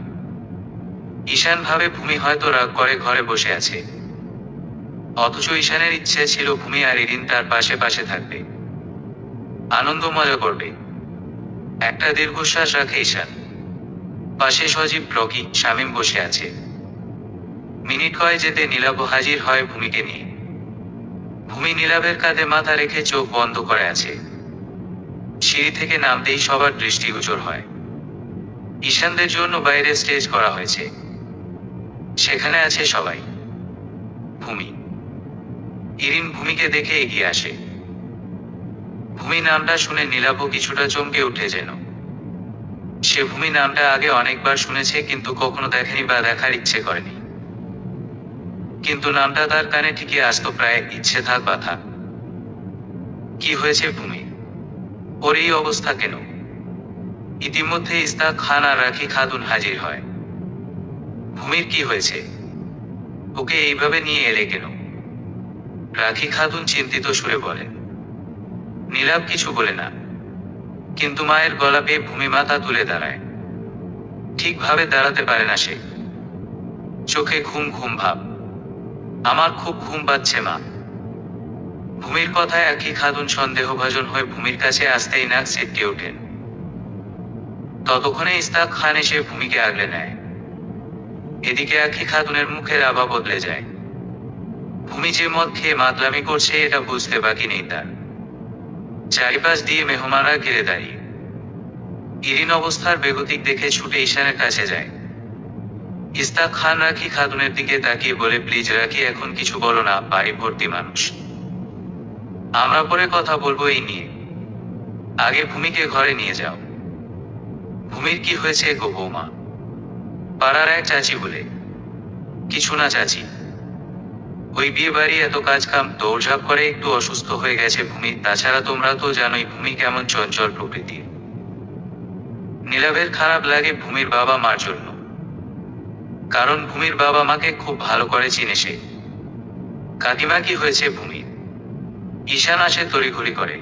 ঈশান ভাবে ভূমি হয়তো রাগ করে ঘরে বসে আছে, অথচ ঈশানের ইচ্ছে ছিল ভূমি আর ইরিন তার পাশে পাশে থাকবে, আনন্দ মজা করবে। একটা দীর্ঘশ্বাস রাখে ঈশান। পাশে সজীব, রকি, শামীম বসে আছে। মিনিট কয় যেতে নীলাভ হাজির হয় ভূমিকে নিয়ে। ভূমি নীলাভের কাঁধে মাথা রেখে চোখ বন্ধ করে আছে। সিঁড়ি থেকে নামতেই সবার দৃষ্টিগোচর হয়। ঈশানদের জন্য বাইরে স্টেজ করা হয়েছে, সেখানে আছে সবাই। ভূমি, ইরিন ভূমিকে দেখে এগিয়ে আসে। ভূমি নামটা শুনে নীলাভ কিছুটা চমকে উঠে যেন। সে ভূমি নামটা আগে অনেকবার শুনেছে, কিন্তু কখনো দেখেনি বা দেখার ইচ্ছে করেনি। কিন্তু নামটা তার কানে ঠিকই আসতো, প্রায় ইচ্ছে থাক বা থাক। কি হয়েছে ভূমি? ওর এই অবস্থা কেন? ইতিমধ্যে ইস্তাক খান আর রাখি খাতুন হাজির হয়। ভূমির কি হয়েছে? ওকে এইভাবে নিয়ে এলে কেন? রাখি খাতুন চিন্তিত সুরে বলে। নীলাভ কিছু বলে না, কিন্তু মায়ের গলা পেয়ে ভূমি মাথা তুলে দাঁড়ায়। ঠিকভাবে দাঁড়াতে পারে না সে। চোখে ঘুম ঘুম ভাব। আমার খুব ঘুম পাচ্ছে মা। ভূমির কথায় রাখি খাতুন সন্দেহভাজন হয়ে ভূমির কাছে আসতেই নাক ছিটকে ওঠেন। ততক্ষণে ইস্তাক খান এসে ভূমিকে আগলে নেয়। এদিকে আখি খাতুনের মুখের আভা বদলে যায়। ভূমি যে মদ খেয়ে মাতলামি করছে এটা বুঝতে বাকি নেই তার। চারিপাশ দিয়ে মেহমানরা ঘিরে দাঁড়িয়ে। ইরিন অবস্থার বেগতিক দেখে ছুটে ঈশানের কাছে যায়। ইস্তাক খান রাখি খাতুনের দিকে তাকিয়ে বলে, প্লিজ রাখি, এখন কিছু বলো না, বাড়ি ভর্তি মানুষ। আমরা পরে কথা বলবো এই নিয়ে। আগে ভূমিকে ঘরে নিয়ে যাও। ভূমির কি হয়েছে গো বৌমা? পাড়ার এক চাচি বলে। কিছু না চাচি, ওই বিয়ে বাড়ি এত কাজ কাম দৌড়ঝাঁপ করে একটু অসুস্থ হয়ে গেছে ভূমি। তাছাড়া তোমরা তো জানোই ভূমি কেমন চঞ্চল প্রকৃতির। নীলাভের খারাপ লাগে ভূমির বাবা মার জন্য, কারণ ভূমির বাবা মাকে খুব ভালো করে চিনে সে। কাকিমা কি হয়েছে ভূমি? ঈশান আসে তড়িঘড়ি করে।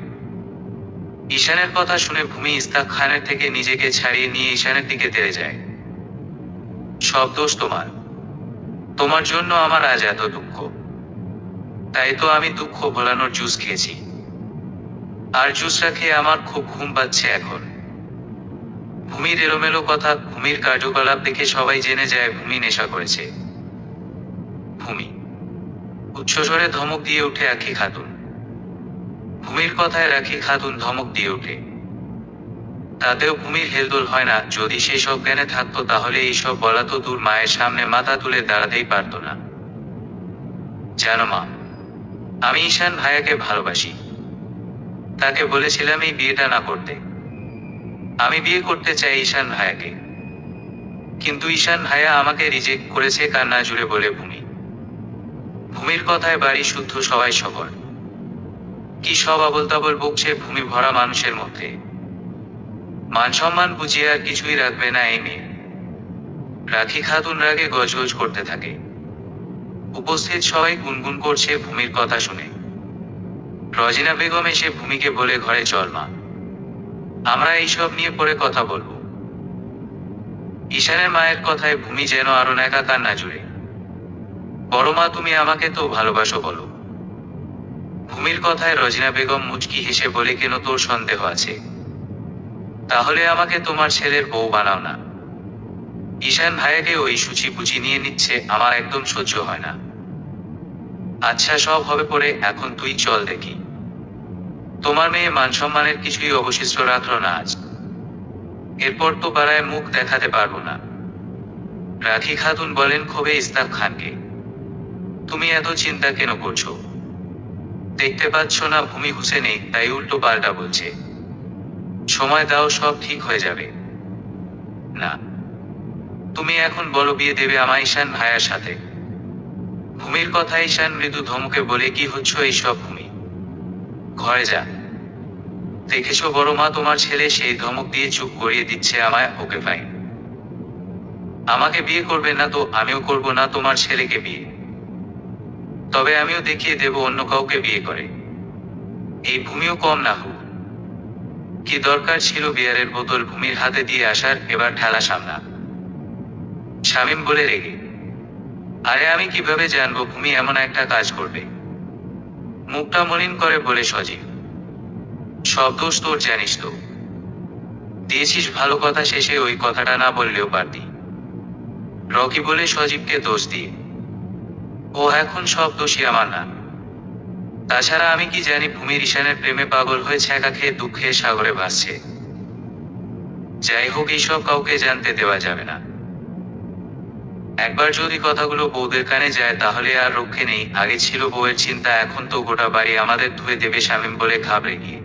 ঈশানের কথা শুনে ভূমি ইস্তাক খানের থেকে নিজেকে ছাড়িয়ে নিয়ে ঈশানের দিকে তেড়ে যায়। সব দোষ তোমার। তোমার জন্য আমার আজ এত দুঃখ। তাই তো আমি দুঃখ ভোলানোর জুস খেয়েছি। আর জুসটা খেয়ে আমার খুব ঘুম পাচ্ছে এখন। ভূমির এলোমেলো কথা, ভূমির কার্যকলাপ দেখে সবাই জেনে যায় ভূমি নেশা করেছে। ভূমি, উচ্চস্বরে ধমক দিয়ে উঠে আখি খাতুন। ভূমির কথায় রাখি খাতুন ধমক দিয়ে ওঠে। তাতেও ভূমির হেলদোল হয় না। যদি সেই সব জ্ঞানে থাকতো তাহলে এইসব বলা তো দূর, মায়ের সামনে মাথা তুলে দাঁড়াতেই পারত না। জানো মা, আমি ঈশান ভাইয়াকে ভালোবাসি। তাকে বলেছিলাম এই বিয়েটা না করতে। আমি বিয়ে করতে চাই ঈশান ভাইয়াকে, কিন্তু ঈশান ভাইয়া আমাকে রিজেক্ট করেছে, কান্না জুড়ে বলে ভূমি। ভূমির কথায় বাড়ি শুদ্ধ সবাই সকল। কি সব আবল তাবল বকছে ভূমি ভরা মানুষের মধ্যে। মান সম্মান বুঝিয়ে আর কিছুই রাখবে না এই মেয়ে। রাখি খাতুন রাগে গজগজ করতে থাকে। উপস্থিত সবাই গুনগুন করছে ভূমির কথা শুনে। রজিনা বেগম এসে ভূমিকে বলে, ঘরে চল মা, আমরা এইসব নিয়ে পরে কথা বলবো। ঈশানের মায়ের কথায় ভূমি যেন আরো একা কান্না জুড়ে। বড় মা, তুমি আমাকে তো ভালোবাসো বলো। ভূমির কথায় রজিনা বেগম মুচকি হেসে বলে, কেন তোর সন্দেহ আছে? তাহলে আমাকে তোমার ছেলের বউ বানাও না। ঈশান ভাইয়াকে ওই সূচি বুঝি নিয়ে নিচ্ছে, আমার একদম সহ্য হয় না। আচ্ছা সব হবে পরে, এখন তুই চল দেখি। তোমার মেয়ে মান সম্মানের কিছুই অবশিষ্ট রাখলো না আজ। এরপর তো পাড়ায় মুখ দেখাতে পারবো না। রাখি খাতুন বলেন ক্ষোভে ইস্তাক খানকে, তুমি এত চিন্তা কেন করছো? দেখতে পাচ্ছ না ভূমি হুসে নেই, তাই উল্টো পাল্টা বলছে। সময় দাও, সব ঠিক হয়ে যাবে। না, তুমি এখন বলো বিয়ে দেবে আমায় ঈশান ভাইয়ার সাথে? ভূমির কথা ঈশান মৃদু ধমকে বলে, কি হচ্ছ এইসব ভূমি? ঘরে যা। দেখেছো বড় মা, তোমার ছেলে সেই ধমক দিয়ে চুপ করিয়ে দিচ্ছে আমায়। Okay fine. আমাকে বিয়ে করবে না তো আমিও করব না তোমার ছেলেকে বিয়ে। তবে আমিও দেখিয়ে দেব অন্য কাউকে বিয়ে করে। এই ভূমিও কম না হোক। কি দরকার ছিল বিয়ারের বোতল ভূমির হাতে দিয়ে আসার? এবার ঠেলা সামনা। শামীম বলে রেগে, আরে আমি কিভাবে জানবো ভূমি এমন একটা কাজ করবে? মুখটা মলিন করে বলে সজীব, সব দোষ তোর, জানিস তো। দিয়েছিস ভালো কথা, শেষে ওই কথাটা না বললেও পারতি। রকি বলে সজীবকে দোষ দিয়ে, ও এখন সব দোষী আমার না। তাছাড়া আমি কি জানি ভূমির ঈশানের প্রেমে পাগল হয়ে ছ্যাঁকা খেয়ে দুঃখের সাগরে ভাসছে। যাই হোক, এইসব কাউকে জানতে দেওয়া যাবে না। একবার যদি কথাগুলো বউদের কানে যায় তাহলে আর রক্ষে নেই। আগে ছিল বউয়ের চিন্তা, এখন তো গোটা বাড়ি আমাদের ধুয়ে দেবে শামীম বলে ঘাবড়ে গিয়ে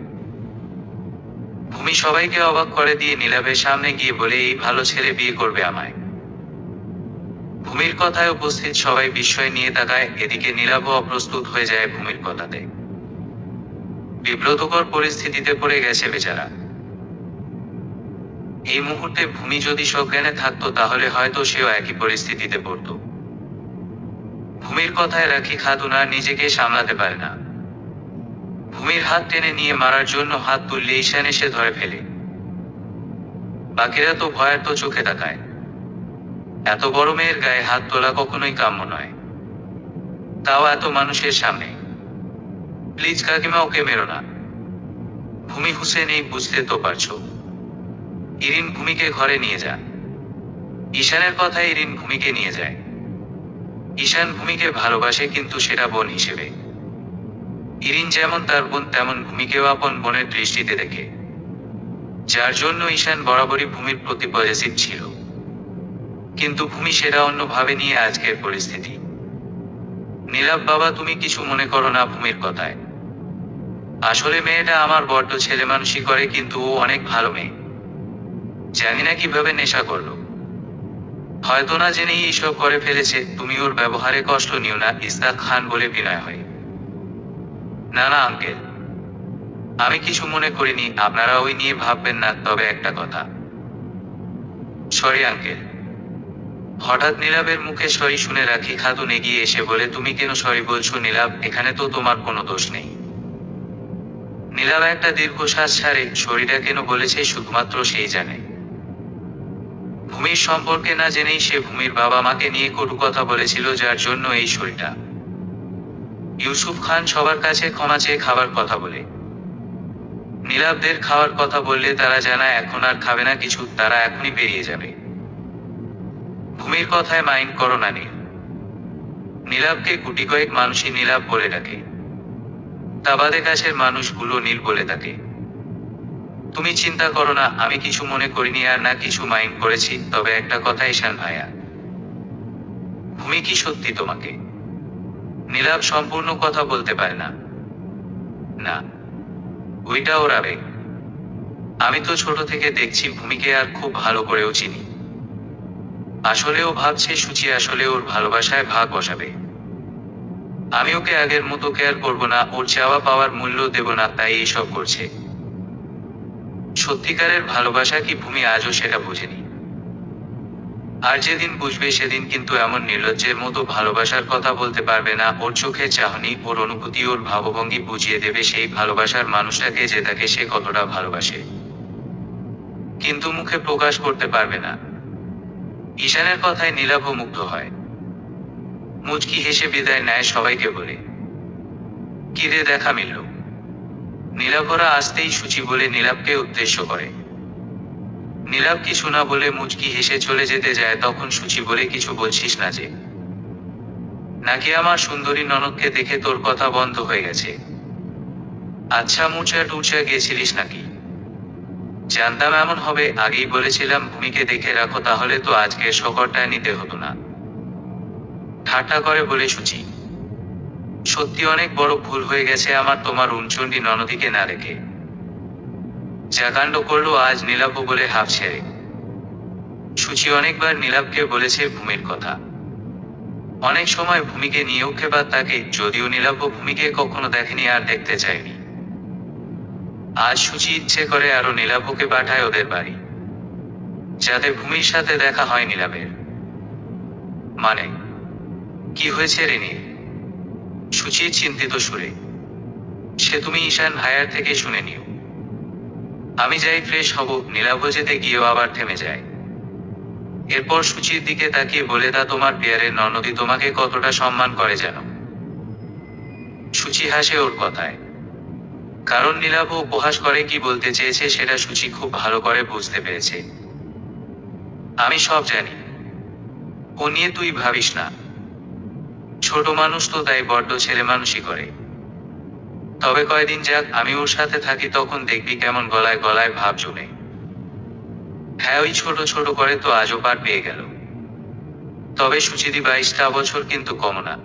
ভূমি সবাইকে অবাক করে দিয়ে নীলাভের সামনে গিয়ে বলে, এই ভালো ছেলে বিয়ে করবে আমায়। ভূমির কথায় উপস্থিত সবাই বিস্ময় নিয়ে তাকায়। এদিকে নীলাভও অপ্রস্তুত হয়ে যায় ভূমির কথাতে। বিব্রতকর পরিস্থিতিতে পড়ে গেছে বেচারা। এই মুহূর্তে ভূমি যদি সজ্ঞানে থাকতো তাহলে হয়তো সেও একই পরিস্থিতিতে পড়ত। ভূমির কথায় রাখি খাতুন আর নিজেকে সামলাতে পারে না। ভূমির হাত টেনে নিয়ে মারার জন্য হাত তুললে ঈশান এসে ধরে ফেলে। বাকিরা তো ভয়ার্ত চোখে তাকায়। এত বড় মেয়ের গায়ে হাত তোলা কখনোই কাম্য নয়, তাও এত মানুষের সামনে। প্লিজ কাকিমা, ওকে মেরো না। ভূমি হুসেন, এই বুঝতে তো পারছো। ইরিন, ভূমিকে ঘরে নিয়ে যা। ঈশানের কথায় ইরিন ভূমিকে নিয়ে যায়। ঈশান ভূমিকে ভালোবাসে, কিন্তু সেটা বোন হিসেবে। ইরিন যেমন তার বোন, তেমন ভূমিকেও আপন বোনের দৃষ্টিতে দেখে, যার জন্য ঈশান বরাবরই ভূমির প্রতি পজিটিভ ছিল। কিন্তু ভূমি সেটা অন্যভাবে নিয়ে আজকের পরিস্থিতি। নীলাভ বাবা, তুমি কিছু মনে করো না ভূমির কথায়। আসলে মেয়েটা আমার বড্ড ছেলে মানুষই করে, কিন্তু ও অনেক ভালো মেয়ে। জানি না কিভাবে নেশা করলো, হয়তো না জেনেই এইসব করে ফেলেছে। তুমি ওর ব্যবহারে কষ্ট নিও না, ইস্তাক খান বলে বিনয় হয়। না না আঙ্কেল, আমি কিছু মনে করিনি, আপনারা ওই নিয়ে ভাববেন না। তবে একটা কথা। Sorry uncle. হঠাৎ নীলাভের মুখে সরি শুনে রাখি খাতুন এগিয়ে এসে বলে, তুমি কেন সরি বলছো নীলাভ? এখানে তো তোমার কোনো দোষ নেই। নীলাভ একটা দীর্ঘশ্বাস ছাড়ে। সরিটা কেন বলেছে শুধুমাত্র সেই জানে। ভূমির সম্পর্কে না জেনেই সে ভূমির বাবা মাকে নিয়ে কটু কথা বলেছিল, যার জন্য এই সরিটা। ইউসুফ খান সবার কাছে ক্ষমা চেয়ে খাবার কথা বলে। নীলাভদের খাওয়ার কথা বললে তারা জানায় এখন আর খাবে না কিছু, তারা এখনই বেরিয়ে যাবে। ভূমির কথায় মাইন্ড করো না নীল। নীলাভকে গুটি কয়েক মানুষই নীলাভ বলে ডাকে, তা বাদে কাছের মানুষগুলো নীল বলে থাকে। তুমি চিন্তা করো না, আমি কিছু মনে করিনি আর না কিছু মাইন্ড করেছি। তবে একটা কথা ঈশান ভাইয়া, ভূমি কি সত্যি তোমাকে? নীলাভ সম্পূর্ণ কথা বলতে পারে না। না, ওইটা ওর আবেগ। আমি তো ছোট থেকে দেখছি ভূমিকে আর খুব ভালো করেও চিনি। আসলে ও ভাবছে সুচি আসলে ওর ভালোবাসায় ভাগ বসাবে। আমি ওকে আগের মতো কেয়ার করব না, ওর চাওয়া পাওয়ার মূল্য দেব না, তাই এইসব করছে। সত্যিকারের ভালোবাসা কি ভূমি আজও সেটা বুঝেনি। আর যেদিন বুঝবে সেদিন কিন্তু এমন নির্লজ্জের মতো ভালোবাসার কথা বলতে পারবে না। ওর চোখের চাহনি, ওর অনুভূতি, ওর ভাবভঙ্গি বুঝিয়ে দেবে সেই ভালোবাসার মানুষটাকে, যে তাকে সে কতটা ভালোবাসে, কিন্তু মুখে প্রকাশ করতে পারবে না। ঈশানের কথায় নীলাভও মুগ্ধ হয়। মুচকি হেসে বিদায় নেয় সবাইকে বলে, কি রে, দেখা মিলল? নীলাভরা আসতেই সুচি বলে নীলাভকে উদ্দেশ্য করে। নীলাভ কিছু না বলে মুচকি হেসে চলে যেতে যায়। তখন সুচি বলে, কিছু বলছিস না যে? নাকি আমার সুন্দরী ননদকে দেখে তোর কথা বন্ধ হয়ে গেছে? আচ্ছা, মুচা টুচা গেছিলিস নাকি? জানতাম এমন হবে, আগেই বলেছিলাম ভূমিকে দেখে রাখো, তাহলে তো আজকে শকরটা নিতে হতো না। ঠাট্টা করে বলে সুচি, সত্যি অনেক বড় ভুল হয়ে গেছে আমার তোমার উনচণ্ডী ননদীকে না রেখে। যা কাণ্ড করলো আজ নীলাভ বলে হাফ ছেড়ে। সুচি অনেকবার নীলাভকে বলেছে ভূমির কথা। অনেক সময় ভূমিকে নিয়েও খেপাত তাকে, যদিও নীলাভ ভূমিকে কখনো দেখেনি আর দেখতে চায়নি। আজ সুচি ইচ্ছে করে আরো নীলাভকে পাঠায় ওদের বাড়ি, যাতে ভূমির সাথে দেখা হয় নীলাভের। মানে কি হয়েছে রে নীল? সুচি চিন্তিত সুরে, সে তুমি ঈশান ভাইয়ার থেকে শুনে নিও। আমি যাই ফ্রেশ হব। নীলাভ যেতে গিয়েও আবার থেমে যায়। এরপর সুচির দিকে তাকিয়ে বলে, তা তোমার পেয়ারের ননদী তোমাকে কতটা সম্মান করে জানো? সুচি হাসে ওর কথায়, কারণ নীলাভ উপহাস করে কি বলতে চেয়েছে সেটা সুচি খুব ভালো করে বুঝতে পেরেছে। আমি সব জানি, ও নিয়ে তুই ভাবিস না। ছোট মানুষ তো, তাই বড্ড ছেলে মানুষই করে। তবে কয়দিন যাক, আমি ওর সাথে থাকি, তখন দেখবি কেমন গলায় গলায় ভাব জমে। হ্যাঁ, ওই ছোট ছোট করে তো আজও পার পেয়ে গেল। তবে সুচিদি 22টা বছর কিন্তু কম না।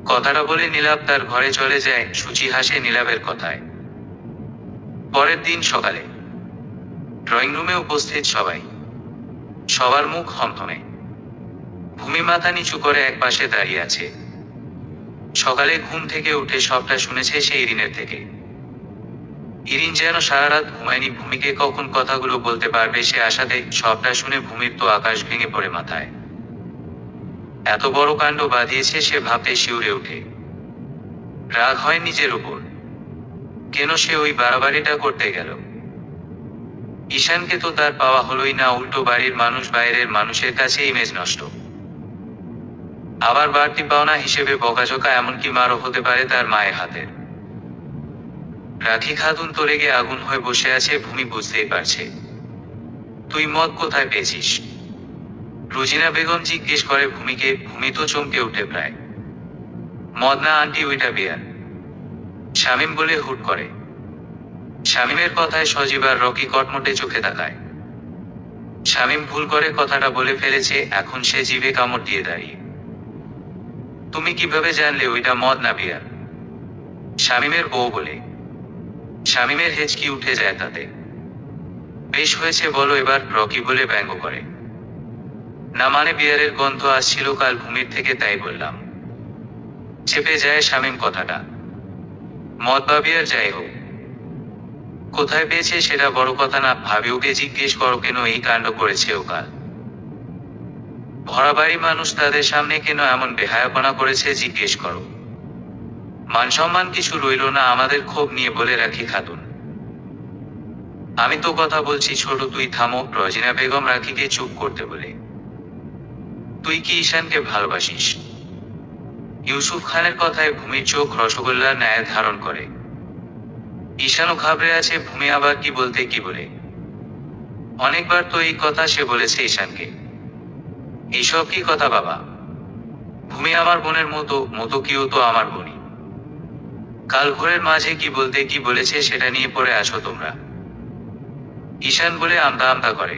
কথাটা বলে নীলাভ তার ঘরে চলে যায়। সুচি হাসে নীলাভের কথায়। পরের দিন সকালে ড্রয়িং রুমে উপস্থিত সবাই, সবার মুখ থমথমে। ভূমি মাথা নিচু করে এক পাশে দাঁড়িয়ে আছে। সকালে ঘুম থেকে উঠে সবটা শুনেছে সে ইরিনের থেকে। ইরিন যেন সারা রাত ঘুমায়নি, ভূমিকে কখন কথাগুলো বলতে পারবে সে আশাতে। সবটা শুনে ভূমির তো আকাশ ভেঙে পড়ে মাথায়। এত বড় কাণ্ড বাঁধিয়েছে সে ভাবতে শিউরে ওঠে। রাগ হয় নিজের উপর, কেন সে ওই বাড়াবাড়িটা করতে গেল। ঈশানকে তো তার পাওয়া হলোই না, উল্টো বাড়ির মানুষ বাইরের মানুষের কাছে ইমেজ নষ্ট। আবার বাড়তি পাওনা হিসেবে বকাঝকা, এমনকি মারও হতে পারে তার মায়ের হাতের। রাখি খাতুন তো রেগে আগুন হয়ে বসে আছে, ভূমি বুঝতেই পারছে। তুই মদ কোথায় পেয়েছিস? রুজিনা বেগম জিজ্ঞেস করে ভূমিকে। ভূমি তো চমকে উঠে প্রায়। মদ না আন্টি, ওইটা বিয়ার, শামীম বলে হুট করে। শামীমের কথায় সজীব আর রকি কটমটে চোখে তাকায়। শামীম ভুল করে কথাটা বলে ফেলেছে, এখন সে জিভে কামড় দিয়ে দাঁড়িয়ে। তুমি কিভাবে জানলে ওইটা মদ না বিয়ার? শামীমের বউ বলে। শামীমের হেঁচকি উঠে যায় তাতে। বেশ হয়েছে বলো এবার, রকি বলে ব্যঙ্গ করে। না মানে বিয়ারের গন্ধ আসছিল কাল ভূমির থেকে, তাই বললাম। চেপে যায় শামীম কথাটা। মদ বা বিয়ার যাই হোক, কোথায় পেয়েছে সেটা বড় কথা না, ভাবি ওকে জিজ্ঞেস করো কেন এই কাণ্ড করেছে ও কাল। ভরা বাড়ি মানুষ, তাদের সামনে কেন এমন বেহায়াপনা করেছে জিজ্ঞেস করো। মান সম্মান কিছু রইল না আমাদের, ক্ষোভ নিয়ে বলে রাখি খাতুন। আমি তো কথা বলছি ছোট, তুই থামো। রজিনা বেগম রাখিকে চুপ করতে বলে। তুই কি ঈশানকে ভালোবাসিস? ইউসুফ খানের কথায় ভূমির চোখ রসগোল্লার ন্যায় ধারণ করে। ঈশানও ঘাবড়ে আছে, ভূমি আবার কি বলতে কি বলে। অনেকবার তো এই কথা সে বলেছে ঈশানকে। এইসব কি কথা বাবা? ভূমি আমার বোনের মতো, মতো কিও তো আমার বোনই। কাল ঘোরের মাঝে কি বলতে কি বলেছে সেটা নিয়ে পড়ে আসো তোমরা। ঈশান বলে আমতা আমতা করে।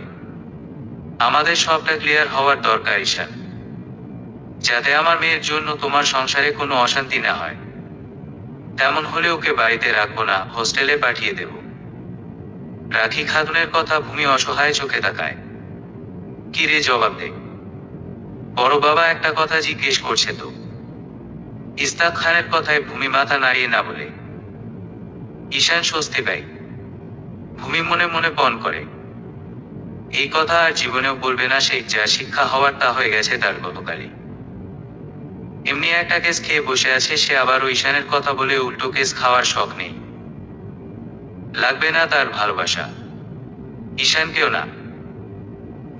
আমাদের সবটা ক্লিয়ার হওয়ার দরকার ঈশান, যাতে আমার মেয়ের জন্য তোমার সংসারে কোনো অশান্তি না হয়। তেমন হলে ওকে বাড়িতে রাখবো না, হোস্টেলে পাঠিয়ে দেব। রাখি খাতুনের কথা ভূমি অসহায় চোখে তাকায়। কি রে, জবাব দে। বড় বাবা একটা কথা জিজ্ঞেস করছে তো। ইস্তাক খানের কথায় ভূমি মাথা নাড়িয়ে না বলে। ঈশান স্বস্তি পায়। ভূমি মনে মনে পণ করে, এই কথা আর জীবনেও বলবে না সে। যা শিক্ষা হওয়ার তা হয়ে গেছে তার গতকালই। এমনি একটা কেস খেয়ে বসে আছে সে, আবার ওই ঈশানের কথা বলে উল্টো কেস খাওয়ার শখ নেই। লাগবে না তার ভালোবাসা, ঈশানকেও না।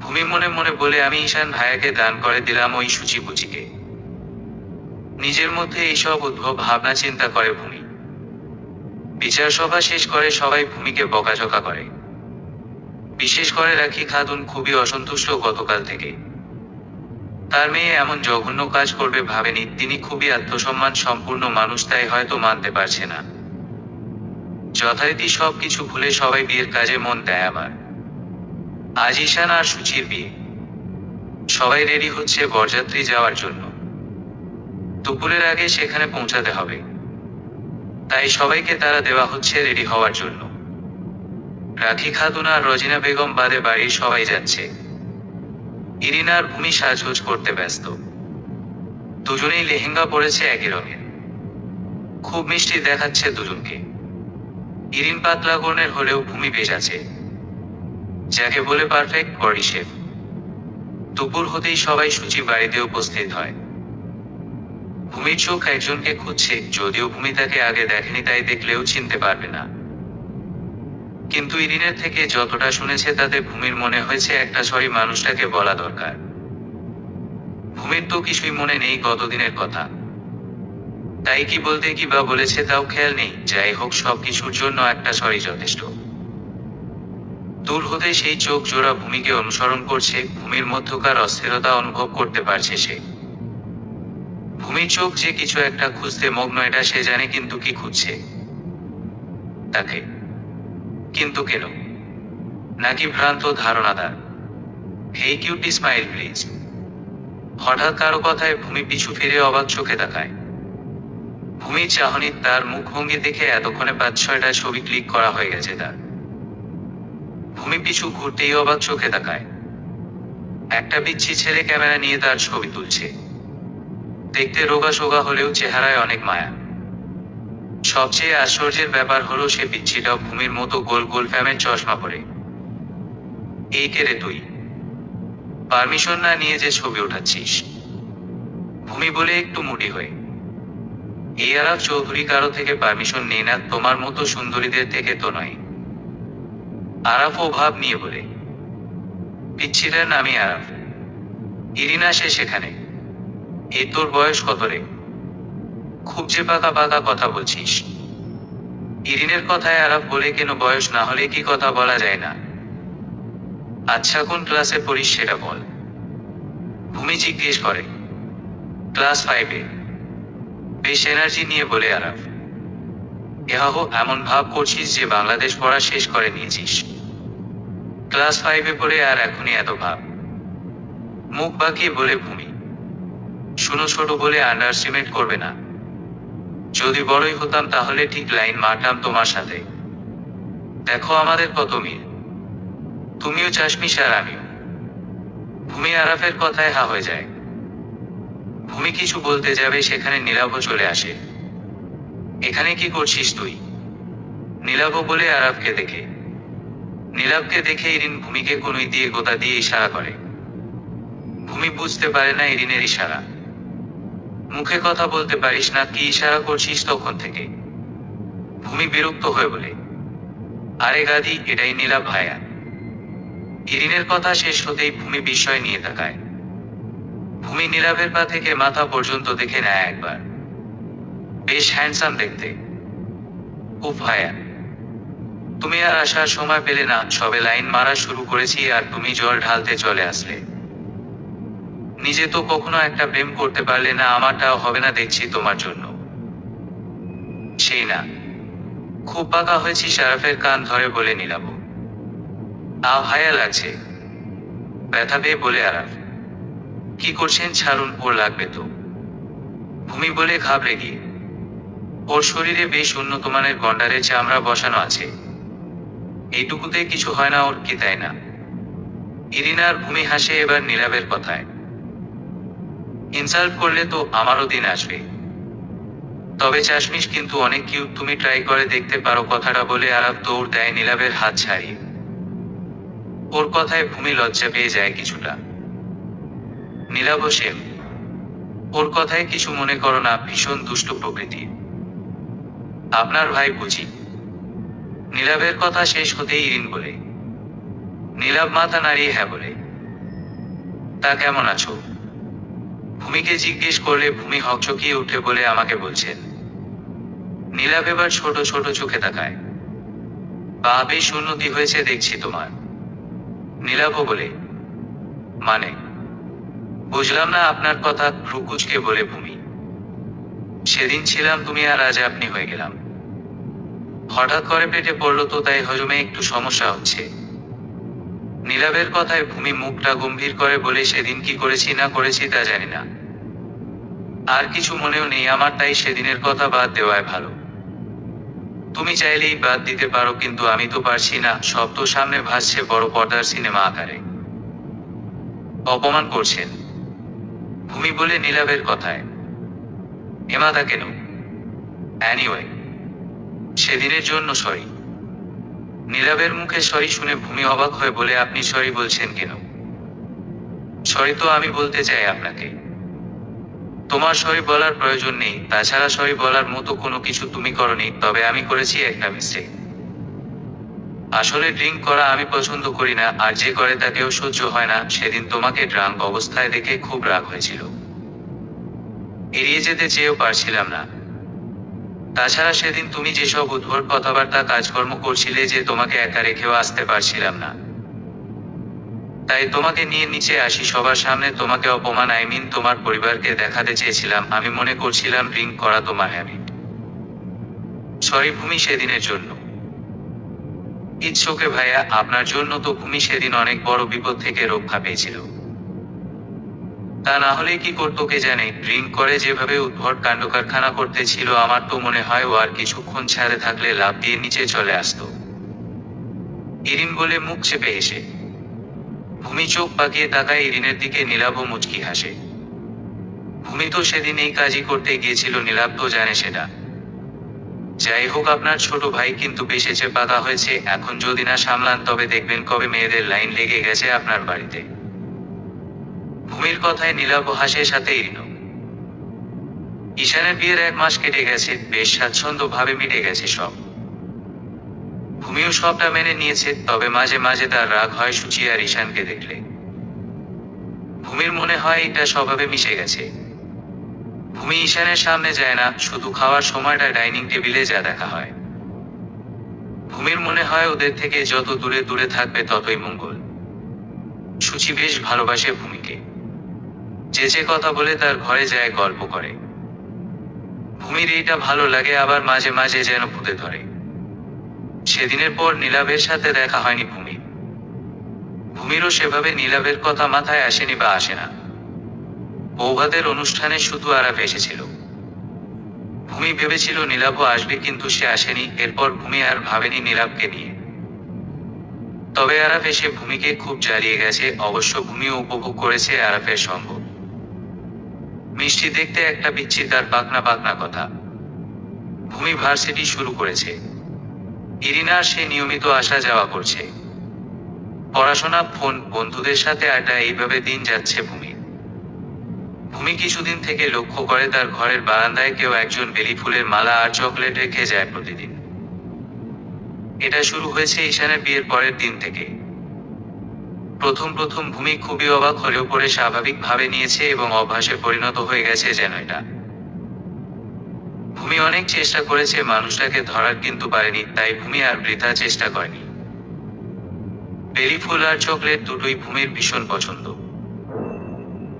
ভূমি মনে মনে বলে, আমি ঈশান ভাইয়াকে দান করে দিলাম ওই সূচি পুচিকে। নিজের মধ্যে এইসব উদ্ভব ভাবনা চিন্তা করে ভূমি। বিচার সভা শেষ করে সবাই ভূমিকে বকাঝকা করে। বিশেষ করে রাখি খাতুন খুবই অসন্তুষ্ট গতকাল থেকে। তার মেয়ে এমন জঘন্য কাজ করবে ভাবেনি। তিনি খুবই আত্মসম্মান সম্পূর্ণ মানুষ, তাই হয়তো মানতে পারছে না। যথারীতি সবকিছু ভুলে সবাই বিয়ের কাজে মন দেয়। আবার আজ ঈশান আর সুচির বিয়ে। সবাই রেডি হচ্ছে বরযাত্রী যাওয়ার জন্য। দুপুরের আগে সেখানে পৌঁছাতে হবে, তাই সবাইকে তারা দেওয়া হচ্ছে রেডি হওয়ার জন্য। রাখি খাতুন আর রজিনা বেগম বাদে বাড়ির সবাই যাচ্ছে। ইরিন আর ভূমি সাজগোজ করতে ব্যস্ত। দুজনেই লেহেঙ্গা পরেছে একই রঙের, খুব মিষ্টি দেখাচ্ছে দুজনকে। ইরিন পাতলা গড়নের হলেও ভূমি বেশ আছে, যাকে বলে পারফেক্ট বডি শেপ। দুপুর হতেই সবাই সুচি বাড়িতে উপস্থিত হয়। ভূমির চোখ একজনকে খুঁজছে, যদিও ভূমি তাকে আগে দেখেনি, তাই দেখলেও চিনতে পারবে না। কিন্তু ইরিনের থেকে যতটা শুনেছে তাতে ভূমির মনে হয়েছে একটা সরি মানুষটাকে বলা দরকার। ভূমির তো কিছুই মনে নেই গতদিনের কথা, তাই কি বলতে কি বা বলেছে তাও খেয়াল নেই। যাই হোক, সবকিছুর জন্য একটা সরি যথেষ্ট। দূর হতে সেই চোখ জোড়া ভূমিকে অনুসরণ করছে। ভূমির মধ্যকার অস্থিরতা অনুভব করতে পারছে সে। ভূমির চোখ যে কিছু একটা খুঁজতে মগ্ন, এটা সে জানে, কিন্তু কি খুঁজছে তাকে? কিন্তু কেন? নাকি ভ্রান্ত ধারণা তার? হেই কিউটি, স্মাইল প্লিজ। হঠাৎ কারো কথায় ভূমি পিছু ফিরে অবাক চোখে তাকায়। ভূমির চাহনি তার মুখভঙ্গি দেখে এতক্ষণে 5-6টা ছবি ক্লিক করা হয়ে গেছে তার। ভূমি পিছু ঘুরতেই অবাক চোখে তাকায়। একটা পিচ্ছি ছেলে ক্যামেরা নিয়ে তার ছবি তুলছে। দেখতে রোগা সোগা হলেও চেহারায় অনেক মায়া। সবচেয়ে আশ্চর্যের ব্যাপার হলো সে পিচ্ছিটাও ভূমির মতো গোল গোল ফ্যামের চশমা পরে। এই কে রে তুই? পারমিশন না নিয়ে যে ছবি ওঠাচ্ছিস? ভূমি বলে একটু মুডি হয়ে। এই আরাফ চৌধুরী কারো থেকে পারমিশন নেই না, তোমার মতো সুন্দরীদের থেকে তো নয়। আরাফও ভাব নিয়ে বলে। পিচ্ছিটার নামই আরাফ। ইরিনা সে সেখানে। এই তোর বয়স কত রে? খুব যে পাকা পাকা কথা বলছিস। ইরিনের কথায় আরাফ বলে, কেন বয়স না হলে কি কথা বলা যায় না? আচ্ছা কোন ক্লাসে পড়িস সেটা বল। ভূমি জিজ্ঞেস করে। ক্লাস 5-এ। বেশ এনার্জি নিয়ে বলে আরাফ। এহো এমন ভাব করছিস যে বাংলাদেশ পড়া শেষ করে নিয়েছিস। ক্লাস 5-এ পড়ে আর এখনই এত ভাব? মুখ বাঁকিয়ে বলে ভূমি। শুনো ছোট বলে আন্ডারস্টিমেট করবে না। যদি বড়ই হতাম তাহলে ঠিক লাইন মারতাম তোমার সাথে। দেখো আমাদের কত মিল। তুমিও চাশমিশ আর আমিও। ভূমি আরাফের কথায় হা হয়ে যায়। ভূমি কিছু বলতে যাবে সেখানে নীলাভও চলে আসে। এখানে কি করছিস তুই? নীলাভ বলে আরাফকে দেখে। নীলাভকে দেখে ইরিন ভূমিকে কনুই দিয়ে গোতা দিয়ে ইশারা করে। ভূমি বুঝতে পারে না ইরিনের ইশারা। মুখে কথা বলতে পারিস না, কি ইশারা করছিস তখন থেকে? ভূমি বিরক্ত হয়ে বলে। আরে গাদি, এটাই নীলাভ ভাইয়া। ইরিনের কথা শেষ হতেই ভূমি বিস্ময় নিয়ে তাকায়। ভূমি নীলাভের পা থেকে মাথা পর্যন্ত দেখে নেয় একবার। বেশ হ্যান্ডসাম দেখতে। উফ ভাইয়া, তুমি আর আসার সময় পেলে না, সবে লাইন মারা শুরু করেছি আর তুমি জল ঢালতে চলে আসলে। নিজে তো কখনো একটা প্রেম করতে পারলে না, আমারটাও হবে না দেখছি তোমার জন্য। সেই না, খুব পাকা হয়েছি আরাফের কান ধরে বলে নীলাভ। ভাইয়া লাগছে। ব্যথা পেয়ে বলে আরাফ। কি করছেন ছাড়ুন, ওর লাগবে তো। ভূমি বলে ঘাবড়ে গিয়ে। ওর শরীরে বেশ উন্নত মানের গন্ডারের চামড়া বসানো আছে। এইটুকুতে কিছু হয় না ওর, কি তাই না? ইরিনার ভূমি হাসে এবার নীলাভের কথায়। ইনসাল্ট করলে তো আমারও দিন আসবে। তবে চাশমিশ কিন্তু অনেক কিউট, তুমি ট্রাই করে দেখতে পারো। কথাটা বলে আরাফ দৌড় দেয় নীলাভের হাত ছাড়িয়ে। ওর কথায় ভূমি লজ্জা পেয়ে যায় কিছুটা। নীলাভ সেম। ওর কথায় কিছু মনে করো না, ভীষণ দুষ্ট প্রকৃতির। আপনার ভাই বুঝি? নীলাভের কথা শেষ হতেই ইরিন বলে। নীলাভ মাথা নাড়িয়ে হ্যাঁ বলে। তা কেমন আছো? ভূমিকে জিজ্ঞেস করলে ভূমি হকচকিয়ে উঠে বলে, আমাকে বলছেন? নীলাভ এবার ছোট ছোট চোখে তাকায়। বা বেশ উন্নতি হয়েছে দেখছি তোমার। নীলাভ বলে। মানে? বুঝলাম না আপনার কথা, ভ্রুকুচকে বলে ভূমি। সেদিন ছিলাম তুমি আর আজ আপনি হয়ে গেলাম। হঠাৎ করে পেটে পড়লো তো, তাই হজমে একটু সমস্যা হচ্ছে। নীলাভের কথায় ভূমি মুখটা গম্ভীর করে বলে, সেদিন কি করেছি না করেছি তা জানি না। আর কিছু মনেও নেই আমার, তাই সেদিনের কথা বাদ দেওয়াই ভালো। তুমি চাইলেই বাদ দিতে পারো, কিন্তু আমি তো পারছি না, সব তো সামনে ভাসছে বড় পর্দার সিনেমা আকারে। অপমান করছেন? ভূমি বলে নীলাভের কথায়। এমাদা কেন? অ্যানিওয়ে, সেদিনের জন্য সরি। নীলাভের মুখে সরি শুনে ভূমি অবাক হয়ে বলে, আপনি সরি বলছেন কেন? সরি তো আমি বলতে চাই আপনাকে। তোমার সরি বলার প্রয়োজন নেই, তাছাড়া সরি বলার মতো কোনো কিছু তুমি করনি, তবে আমি করেছি একটা মিস্টেক। আসলে ড্রিঙ্ক করা আমি পছন্দ করি না, আর যে করে তাকেও সহ্য হয় না। সেদিন তোমাকে ড্রাঙ্ক অবস্থায় দেখে খুব রাগ হয়েছিল। এড়িয়ে যেতে চেয়েও পারছিলাম না। তাছাড়া সেদিন তুমি যেসব উদ্ভট কথাবার্তা কাজকর্ম করছিলে, যে তোমাকে একা রেখেও আসতে পারছিলাম না। তাই তোমাকে নিয়ে নিচে আসি সবার সামনে, তোমাকে অপমান, তোমার পরিবারকে দেখাতে চেয়েছিলাম। আমি মনে করছিলাম ড্রিঙ্ক করা তোমার হ্যাবিট। সরি ভূমি সেদিনের জন্য। ইটস ওকে ভাইয়া, আপনার জন্য তো ভূমি সেদিন অনেক বড় বিপদ থেকে রক্ষা পেয়েছিল। তা না হলে কি করতো কে জানে। ড্রিঙ্ক করে যেভাবে উদ্ভট কাণ্ডকারখানা করতেছিল, আমার তো মনে হয় ও আর কিছুক্ষণ ছাড়ে থাকলে লাফ দিয়ে নিচে চলে আসতো। ইরিন বলে মুখ চেপে হেসে। ভূমি চোখ পাকিয়ে তাকায় ইরিনের দিকে, নীলাভও মুচকি হাসে। ভূমি তো সেদিন এই কাজই করতে গিয়েছিল, নীলাভ তো জানে সেটা। যাই হোক, আপনার ছোট ভাই কিন্তু বেশেছে পাকা হয়েছে, এখন যদি না সামলান তবে দেখবেন কবে মেয়েদের লাইন লেগে গেছে আপনার বাড়িতে। ভূমির কথায় নীলাভ হাসে, সাথে ইরিনও। ঈশানের বিয়ের 1 মাস কেটে গেছে, বেশ স্বাচ্ছন্দ্যভাবে মিটে গেছে সব। ভূমিও সবটা মেনে নিয়েছে, তবে মাঝে মাঝে তার রাগ হয় সুচি আর ঈশানকে দেখলে। ভূমির মনে হয় এটা স্বভাবে মিশে গেছে। ভূমি ঈশানের সামনে যায় না, শুধু খাওয়ার সময়টা ডাইনিং টেবিলে যা দেখা হয়। ভূমির মনে হয় ওদের থেকে যত দূরে দূরে থাকবে ততই মঙ্গল। সুচি বেশ ভালোবাসে ভূমিকে, যে কথা বলে তার ঘরে যায়, গল্প করে। ভূমির এইটা ভালো লাগে, আবার মাঝে মাঝে যেন ভূতে ধরে। সেদিনের পর নীলাভের সাথে দেখা হয়নি ভূমির। ভূমিরও সেভাবে নীলাভের কথা মাথায় আসেনি বা আসে না। বৌভাতের অনুষ্ঠানে শুধু আরাফ এসেছিল। ভূমি ভেবেছিল নীলাভও আসবে, কিন্তু সে আসেনি। এরপর ভূমি আর ভাবেনি নীলাভকে নিয়ে। তবে আরাফ এসে ভূমিকে খুব জ্বালিয়ে গেছে। অবশ্য ভূমিও উপভোগ করেছে আরাফের সঙ্গ। মিষ্টি দেখতে একটা পিচ্চি, তার পাকনা পাকনা কথা। ভূমি ভার্সিটি শুরু করেছে। ইরিনার সে নিয়মিত আসা যাওয়া করছে। পড়াশোনা, ফোন, বন্ধুদের সাথে আড্ডা, এইভাবে দিন যাচ্ছে ভূমির। ভূমি কিছুদিন থেকে লক্ষ্য করে তার ঘরের বারান্দায় কেউ একজন বেলি ফুলের মালা আর চকলেট রেখে যায় প্রতিদিন। এটা শুরু হয়েছে ঈশানের বিয়ের পরের দিন থেকে। প্রথম প্রথম ভূমি খুবই অবাক হলেও পরে স্বাভাবিকভাবে নিয়েছে এবং অভ্যাসে পরিণত হয়ে গেছে যেন এটা। ভূমি অনেক চেষ্টা করেছে মানুষটাকে ধরার, কিন্তু পারেনি। তাই ভূমি আর বৃথা চেষ্টা করেনি। বেলি ফুল আর চকলেট দুটোই ভূমির ভীষণ পছন্দ।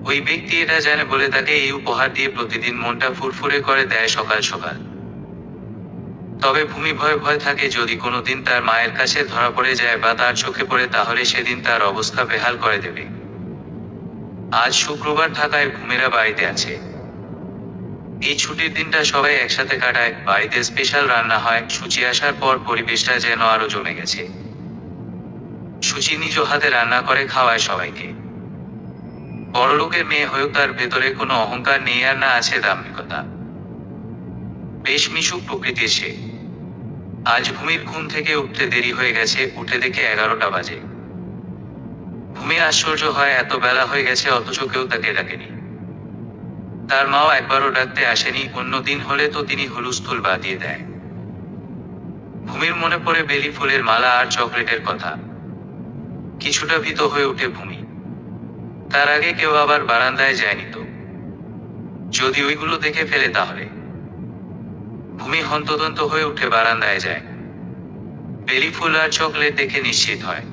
ওই ব্যক্তি এটা জানে বলে তাকে এই উপহার দিয়ে প্রতিদিন মনটা ফুরফুরে করে দেয় সকাল সকাল। তবে ভূমি ভয়ে ভয়ে থাকে, যদি কোনোদিন তার মায়ের কাছে ধরা পড়ে যায় বা তার চোখে পড়ে, তাহলে সেদিন তার অবস্থা বেহাল করে দেবে। আজ শুক্রবার থাকায় ভূমিরা বাড়িতে আছে। এই ছুটির দিনটা সবাই একসাথে কাটায়। বাড়িতে স্পেশাল রান্না হয়। সুচি আসার পর পরিবেশটা যেন আরো জমে গেছে। সুচি নিজ হাতে রান্না করে খাওয়ায় সবাইকে। বড়লোকের মেয়ে হয়েও তার ভেতরে কোনো অহংকার নেই, আর না আছে দাম্ভিকতা। বেশ মিশুক প্রকৃতির সে। আজ ভূমির ঘুম থেকে উঠতে দেরি হয়ে গেছে, উঠে দেখে 11টা বাজে। ভূমি আশ্চর্য হয়, এত বেলা হয়ে গেছে অথচ কেউ তাকে ডাকেনি। তার মাও একবারও ডাকতে আসেনি। অন্য দিন হলে তো তিনি হুলস্থুল বাঁধিয়ে দেয়। ভূমির মনে পড়ে বেলি ফুলের মালা আর চকলেটের কথা। কিছুটা ভীত হয়ে ওঠে ভূমি। তার আগে কেউ আবার বারান্দায় যায়নি তো? যদি ওইগুলো দেখে ফেলে তাহলে? ভূমি হন্তদন্ত হয়ে উঠে বারান্দায় যায়। বেলি ফুল আর চকলেট দেখে নিশ্চিত হয়।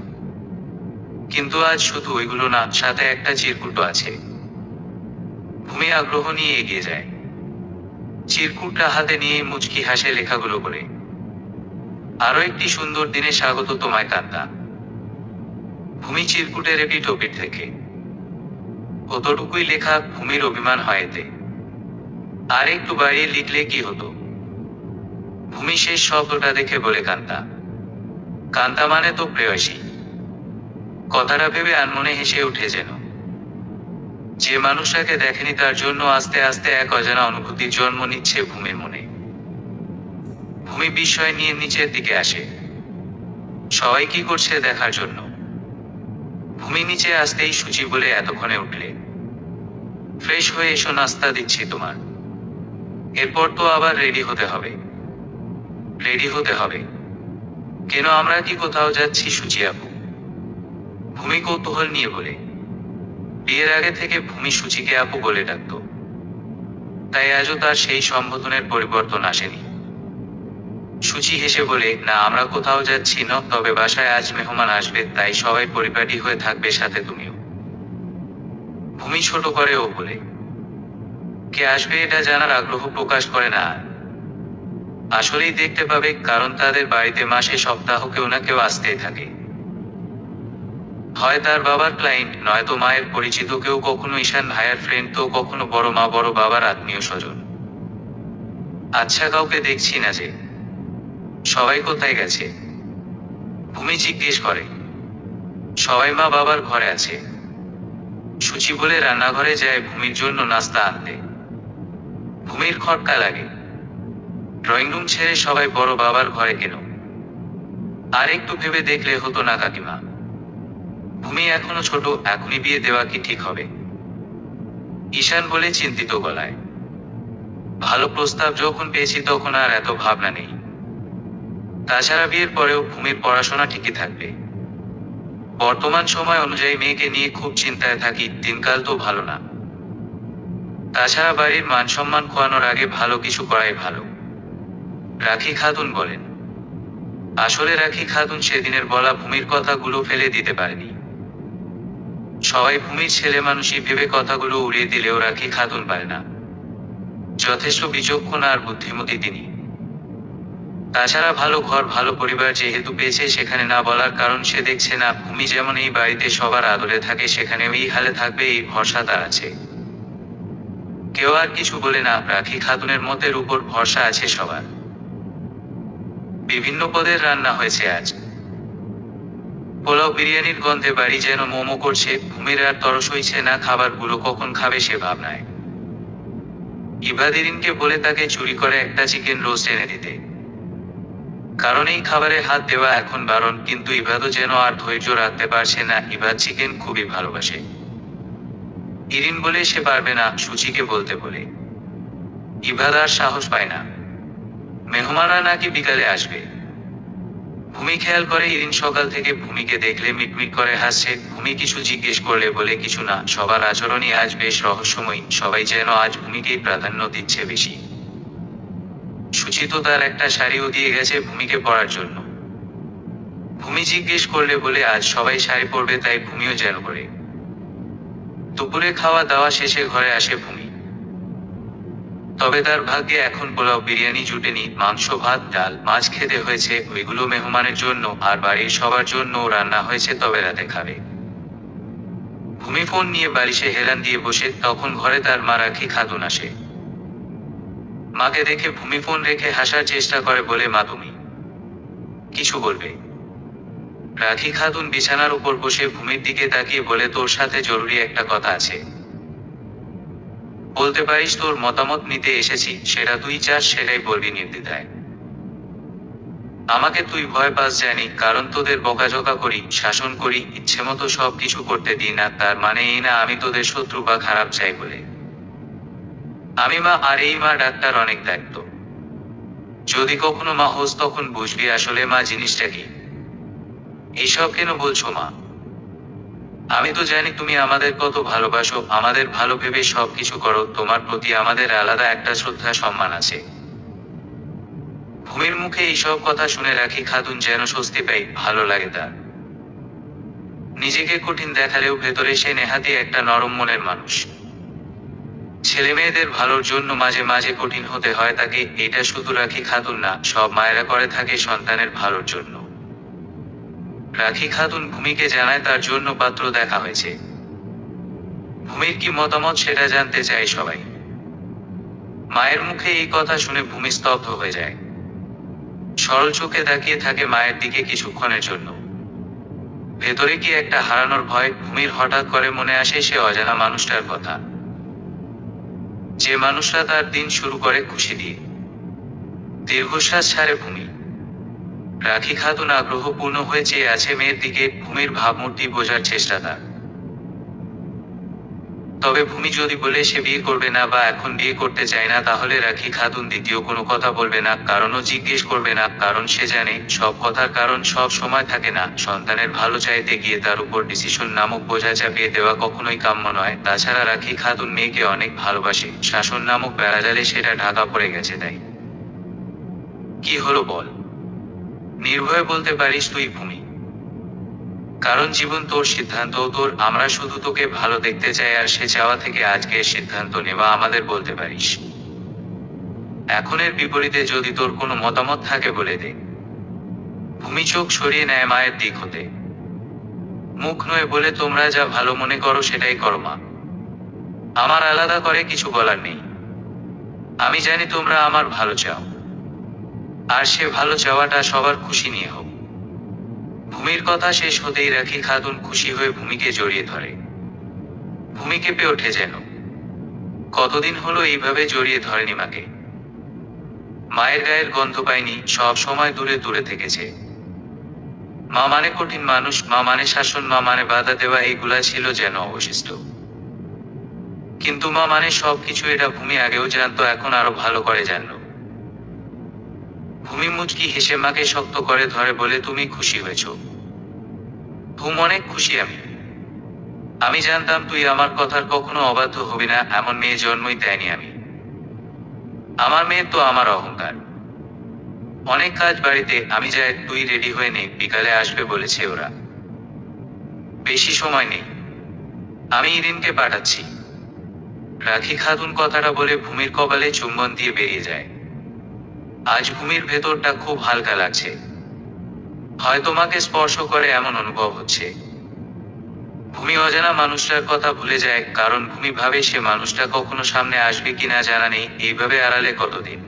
কিন্তু আজ শুধু ওইগুলো না, সাথে একটা চিরকুটও আছে। ভূমি আগ্রহ নিয়ে এগিয়ে যায়। চিরকুটটা হাতে নিয়ে মুচকি হাসে লেখাগুলো করে। আরো একটি সুন্দর দিনে স্বাগত তোমায় কান্তা। ভূমি চিরকুটের এপিঠ ওপিঠ থেকে কতটুকুই লেখা। ভূমির অভিমান হয় এতে। আর একটু বাড়িয়ে লিখলে কি হতো? ভূমি শেষ শব্দটা দেখে বলে কান্তা। কান্তা মানে তো প্রেয়সী। কথাটা ভেবে আনমনে হেসে উঠে যেন। যে মানুষটাকে দেখেনি তার জন্য আস্তে আস্তে এক অজানা অনুভূতির জন্ম নিচ্ছে ভূমির মনে। ভূমি বিস্ময় নিয়ে নিচের দিকে আসে, সবাই কি করছে দেখার জন্য। ভূমি নিচে আসতেই সুচি বলে, এতক্ষণে উঠলে? ফ্রেশ হয়ে এসো, নাস্তা দিচ্ছি তোমার। এরপর তো আবার রেডি হতে হবে। রেডি হতে হবে কেন? আমরা কি কোথাও যাচ্ছি সুচি আপু? ভূমি কৌতূহল নিয়ে বলে। বিয়ের আগে থেকে ভূমি সুচিকে আপু বলে ডাকত, তাই আজও তার সেই সম্বোধনের পরিবর্তন আসেনি। সুচি হেসে বলে, না আমরা কোথাও যাচ্ছি না, তবে বাসায় আজ মেহমান আসবে, তাই সবাই পরিপাটি হয়ে থাকবে, সাথে তুমিও। ভূমি ছোট করে ও বলে। কে আসবে এটা জানার আগ্রহ প্রকাশ করে না। আসলেই দেখতে পাবে, কারণ তাদের বাড়িতে মাসে সপ্তাহ কেউ না কেউ আসতেই থাকে। হয় তার বাবার ক্লায়েন্ট, নয়তো মায়ের পরিচিত কেউ, কখনো ঈশান ভাইয়ের ফ্রেন্ড, তো কখনো বড় মা বড় বাবার আত্মীয় স্বজন। আচ্ছা, কাউকে দেখছি না যে, সবাই কোথায় গেছে? ভূমি জিজ্ঞেস করে। সবাই মা বাবার ঘরে আছে। সুচি বলে রান্নাঘরে যায় ভূমির জন্য নাস্তা আনতে। ভূমির খটকা লাগে। ড্রয়িং রুম ছেড়ে সবাই বড় বাবার ঘরে কেন? আর একটু ভেবে দেখলে হতো না কাকিমা? ভূমি এখনো ছোট, এখনই বিয়ে দেওয়া কি ঠিক হবে? ঈশান বলে চিন্তিত গলায়। ভালো প্রস্তাব যখন পেয়েছি তখন আর এত ভাবনা নেই। তাছাড়া বিয়ের পরেও ভূমির পড়াশোনা ঠিকই থাকবে। বর্তমান সময় অনুযায়ী মেয়েকে নিয়ে খুব চিন্তায় থাকি, দিনকাল তো ভালো না। তাছাড়া বাড়ির মান সম্মান খোয়ানোর আগে ভালো কিছু করাই ভালো। রাখি খাতুন বলেন। আসলে রাখি খাতুন সেদিনের বলা ভূমির কথাগুলো ফেলে দিতে পারেনি। সবাই ভূমির ছেলে মানুষই ভেবে কথাগুলো উড়িয়ে দিলেও রাখি খাতুন পারে না। যথেষ্ট বিচক্ষণ আর বুদ্ধিমতী তিনি। তাছাড়া ভালো ঘর, ভালো পরিবার যেহেতু পেয়েছে, সেখানে না বলার কারণ সে দেখছে না। ভূমি যেমন এই বাড়িতে সবার আদরে থাকে, সেখানেও এই হালে থাকবে, এই ভরসা তার আছে। কেউ আর কিছু বলে না। রাখি খাতুনের মতের উপর ভরসা আছে সবার। বিভিন্ন পদের রান্না হয়েছে আজ। পোলাও বিরিয়ানির গন্ধে বাড়ি যেন মোমো করছে। ভূমির আর তরস হইছে না, খাবারগুলো কখন খাবে সে ভাবনায়। ইবাদিরিনকে বলে তাকে চুরি করে একটা চিকেন রোস্ট এনে দিতে, কারণ এই খাবারে হাত দেওয়া এখন বারণ। কিন্তু ইবাদও যেন আর ধৈর্য রাখতে পারছে না। ইবাদ চিকেন খুবই ভালোবাসে। ইরিন বলে সে পারবে না, সুচিকে বলতে বলে। ইবাদ আর সাহস পায় না। মেহমানরা নাকি বিকালে আসবে। ভূমি খেয়াল করে ইরিন সকাল থেকে ভূমিকে দেখলে মিটমিট করে হাসছে। ভূমি কিছু জিজ্ঞেস করলে বলে কিছু না। সবার আচরণই আজ বেশ রহস্যময়ী। সবাই যেন আজ ভূমিকেই প্রাধান্য দিচ্ছে বেশি। সুচি তো তার একটা শাড়িও দিয়ে গেছে ভূমিকে পরার জন্য। ভূমি জিজ্ঞেস করলে বলে আজ সবাই শাড়ি পরবে, তাই ভূমিও যেন করে। দুপুরে খাওয়া দাওয়া শেষে ঘরে আসে ভূমি। তবে তার ভাগ্যে এখন পোলাও বিরিয়ানি জুটেনি। মাংস, ভাত, ডাল, মাছ খেতে হয়েছে। ওইগুলো মেহমানের জন্য, আর বাড়ির সবার জন্য রান্না হয়েছে, তবে রাতে খাবে। ভূমি ফোন নিয়ে বালিশে হেলান দিয়ে বসে, তখন ঘরে তার মা রাখি খাতুন আসে। মাকে দেখে ভূমি ফোন রেখে হাসার চেষ্টা করে, বলে মা তুমি কিছু বলবে? রাখি খাতুন বিছানার উপর বসে ভূমির দিকে তাকিয়ে বলে, তোর সাথে জরুরি একটা কথা আছে। বলতে পারিস, তোর মতামত নিতে এসেছি। সেটা তুই চাস সেটাই বলবি নির্দ্বিধায়। আমাকে তুই ভয় পাস জানি, কারণ তোদের বকাঝকা করি, শাসন করি, ইচ্ছে মতো সব কিছু করতে দিই না। তার মানে এই না আমি তোদের শত্রু বা খারাপ চাই বলে। আমি মা, আর এই মা ডাক্তার, অনেক দায়িত্ব। যদি কখনো মা হোস তখন বুঝবি আসলে মা জিনিসটা কি। এইসব কেন বলছো মা? আমি তো জানি তুমি আমাদের কত ভালোবাসো, আমাদের ভালো ভেবে সব কিছু করো। তোমার প্রতি আমাদের আলাদা একটা শ্রদ্ধা সম্মান আছে। ভূমির মুখে এইসব কথা শুনে রাখি খাতুন যেন স্বস্তি পাই, ভালো লাগে তার। নিজেকে কঠিন দেখালেও ভেতরে সে নেহাতি একটা নরম মনের মানুষ। ছেলে মেয়েদের ভালোর জন্য মাঝে মাঝে কঠিন হতে হয় তাকে। এটা শুধু রাখি খাতুন না, সব মায়েরা করে থাকে সন্তানের ভালোর জন্য। রাখি খাতুন ভূমিকে জানায় তার জন্য পাত্র দেখা হয়েছে। ভূমির কি মতামত সেটা জানতে চায় সবাই। মায়ের মুখে এই কথা শুনে ভূমি স্তব্ধ হয়ে যায়। সরল চোখে তাকিয়ে থাকে মায়ের দিকে কিছুক্ষণের জন্য। ভেতরে কি একটা হারানোর ভয়। ভূমির হঠাৎ করে মনে আসে সে অজানা মানুষটার কথা, যে মানুষরা তার দিন শুরু করে খুশি দিয়ে। দীর্ঘশ্বাস ছাড়ে ভূমি। রাখি খাতুন আগ্রহপূর্ণ হয়ে চেয়ে আছে মেয়ের দিকে। ভূমির ভাবমূর্তি বোঝার চেষ্টা তার। তবে ভূমি যদি বলে সে বিয়ে করবে না বা এখন বিয়ে করতে চায় না, তাহলে রাখি খাতুন দ্বিতীয় কোনো কথা বলবে না, কারণও জিজ্ঞেস করবে না। কারণ সে জানে সব কথার কারণ সব সময় থাকে না। সন্তানের ভালো চাইতে গিয়ে তার উপর ডিসিশন নামক বোঝা চাপিয়ে দেওয়া কখনোই কাম্য নয়। তাছাড়া রাখি খাতুন মেয়েকে অনেক ভালোবাসে। শাসন নামক বেড়াজালে সেটা ঢাকা পড়ে গেছে। তাই কি হলো বল? নির্ভয়ে বলতে পারিস তুই ভূমি। কারণ জীবন তোর, সিদ্ধান্ত তোর। আমরা শুধু তোকে ভালো দেখতে চাই, আর সে চাওয়া থেকে আজকে সিদ্ধান্ত নেওয়া আমাদের। বলতে পারিস। এখনের বিপরীতে যদি তোর কোনো মতামত থাকে বলে দে। ভূমি চোখ সরিয়ে নেয় মায়ের দিক হতে। মুখ নয় বলে তোমরা যা ভালো মনে করো সেটাই করো মা। আমার আলাদা করে কিছু বলার নেই। আমি জানি তোমরা আমার ভালো চাও, আর সে ভালো চাওয়াটা সবার খুশি নিয়ে হোক। ভূমির কথা শেষ হতেই রাখি খাতুন খুশি হয়ে ভূমিকে জড়িয়ে ধরে। ভূমি কেঁপে ওঠে যেন। কতদিন হলো এইভাবে জড়িয়ে ধরেনি মাকে। মায়ের গায়ের গন্ধ পায়নি, সব সময় দূরে দূরে থেকেছে। মা মানে কঠিন মানুষ, মা মানে শাসন, মা মানে বাধা দেওয়া, এগুলা ছিল যেন অবশিষ্ট। কিন্তু মা মানে সবকিছু, এটা ভূমি আগেও জানতো, এখন আরো ভালো করে জানলো। ভূমি মুচকি হেসে মাকে শক্ত করে ধরে বলে, তুমি খুশি হয়েছ? ভূম, অনেক খুশি আমি। আমি জানতাম তুই আমার কথার কখনো অবাধ্য হবি না, এমন মেয়ে জন্মই দেয়নি আমি। আমার মেয়ে তো আমার অহংকার। অনেক কাজ বাড়িতে, আমি যাই, তুই রেডি হয়ে নে, বিকালে আসবে বলেছে ওরা। বেশি সময় নেই, আমি ইরিনকে পাঠাচ্ছি। রাখি খাতুন কথাটা বলে ভূমির কপালে চুম্বন দিয়ে বেরিয়ে যায়। আজ ভূমির ভেতরটা খুব হালকা লাগছে। হয়তো মাকে স্পর্শ করে এমন অনুভব হচ্ছে। ভূমি অজানা মানুষটার কথা ভুলে যায়, কারণ ভূমি ভাবে সে মানুষটা কখনো সামনে আসবে কিনা জানা নেই, এইভাবে আড়ালে কতদিন।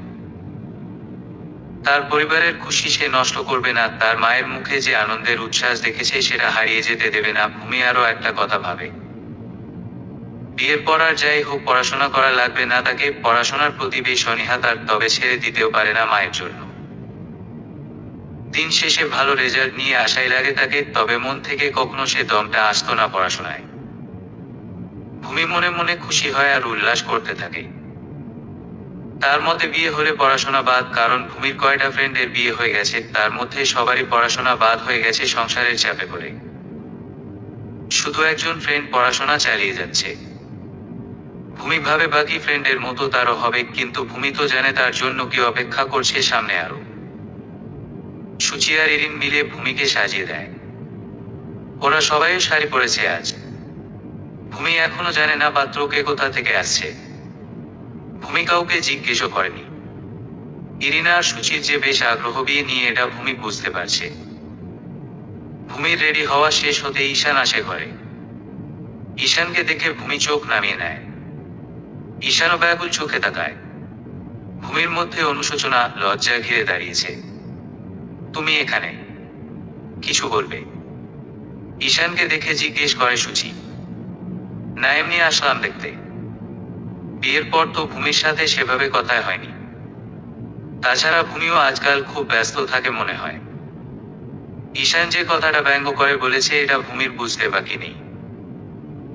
তার পরিবারের খুশি সে নষ্ট করবে না, তার মায়ের মুখে যে আনন্দের উচ্ছ্বাস দেখেছে সেটা হারিয়ে যেতে দেবে না। ভূমি আরো একটা কথা ভাবে, বিয়ের পর আর যাই হোক পড়াশোনা করা লাগবে না তাকে, পড়াশোনার প্রতি বেশ অনীহা তার, তবে ছেড়ে দিতেও পারে না মায়ের জন্য। দিন শেষে ভালো রেজাল্ট নিয়ে আশাই লাগে তাকে, তবে মন থেকে কখনো সে দমটা আসতো না পড়াশোনায়। ভূমি মনে মনে খুশি হয় আর উল্লাস করতে থাকে। তার মতে বিয়ে হলে পড়াশোনা বাদ, কারণ ভূমির কয়টা ফ্রেন্ডের বিয়ে হয়ে গেছে, তার মধ্যে সবারই পড়াশোনা বাদ হয়ে গেছে সংসারের চাপে পড়ে। শুধু একজন ফ্রেন্ড পড়াশোনা চালিয়ে যাচ্ছে। ভূমি ভাবে বাকি ফ্রেন্ডের মতো তারও হবে, কিন্তু ভূমি তো জানে তার জন্য কি অপেক্ষা করছে সামনে আরো। সুচি আর ইরিন মিলে ভূমিকে সাজিয়ে দেয়। ওরা সবাই শাড়ি পরেছে আজ। ভূমি এখনো জানে না পাত্র কে কোথা থেকে আসছে। ভূমি কাউকে জিজ্ঞেসও করেনি। ইরিনা আর সুচির যে বেশ আগ্রহ বিয়ে নিয়ে, এটা ভূমি বুঝতে পারছে। ভূমির রেডি হওয়া শেষ হতে ঈশান আসে ঘরে। ঈশানকে দেখে ভূমি চোখ নামিয়ে নেয়। ঈশানও ব্যাকুল চোখে তাকায়। ভূমির মধ্যে অনুশোচনা, লজ্জা ঘিরে দাঁড়িয়েছে। তুমি এখানে কিছু বলবে? ঈশানকে দেখে জিজ্ঞেস করে সুচি। না, এমনি আসলাম দেখতে। বিয়ের পর তো ভূমির সাথে সেভাবে কথাই হয়নি। তাছাড়া ভূমিও আজকাল খুব ব্যস্ত থাকে মনে হয়। ঈশান যে কথাটা ব্যঙ্গ করে বলেছে এটা ভূমির বুঝতে বাকি নেই।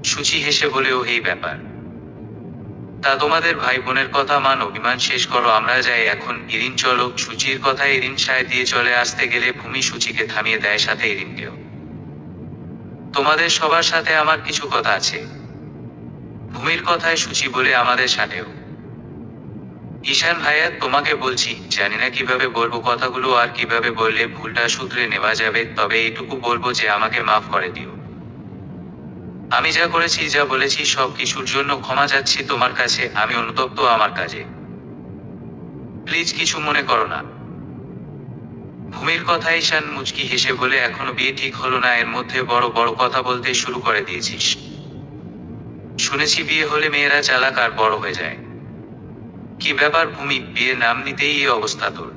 সুচি হেসে বলেও, এই ব্যাপার। তা তোমাদের ভাই বোনের কথা মান অভিমান শেষ করো, আমরা যাই এখন। ইরিন চলো। সুচির কথায় ইরিন সায় দিয়ে চলে আসতে গেলে ভূমি সুচিকে থামিয়ে দেয়, সাথে ইরিনকেও। তোমাদের সবার সাথে আমার কিছু কথা আছে। ভূমির কথায় সুচি বলে, আমাদের সাথেও। ঈশান ভাইয়া, তোমাকে বলছি, জানি না কিভাবে বলবো কথাগুলো আর কিভাবে বললে ভুলটা শুধরে নেওয়া যাবে, তবে এইটুকু বলবো যে আমাকে মাফ করে দিও। আমি যা করেছি, যা বলেছি, সব কিছুর জন্য ক্ষমা চাচ্ছি তোমার কাছে। আমি অনুতপ্ত আমার কাজে। প্লিজ কিছু মনে করো না। ভূমির কথায় ঈশান মুচকি হেসে বলে, এখনো বিয়ে ঠিক হলো না, এর মধ্যে বড় বড় কথা বলতে শুরু করে দিয়েছিস। শুনেছি বিয়ে হলে মেয়েরা চালাক আর বড় হয়ে যায়। কি ব্যাপার ভূমি, বিয়ের নাম নিতেই এই অবস্থা তোর?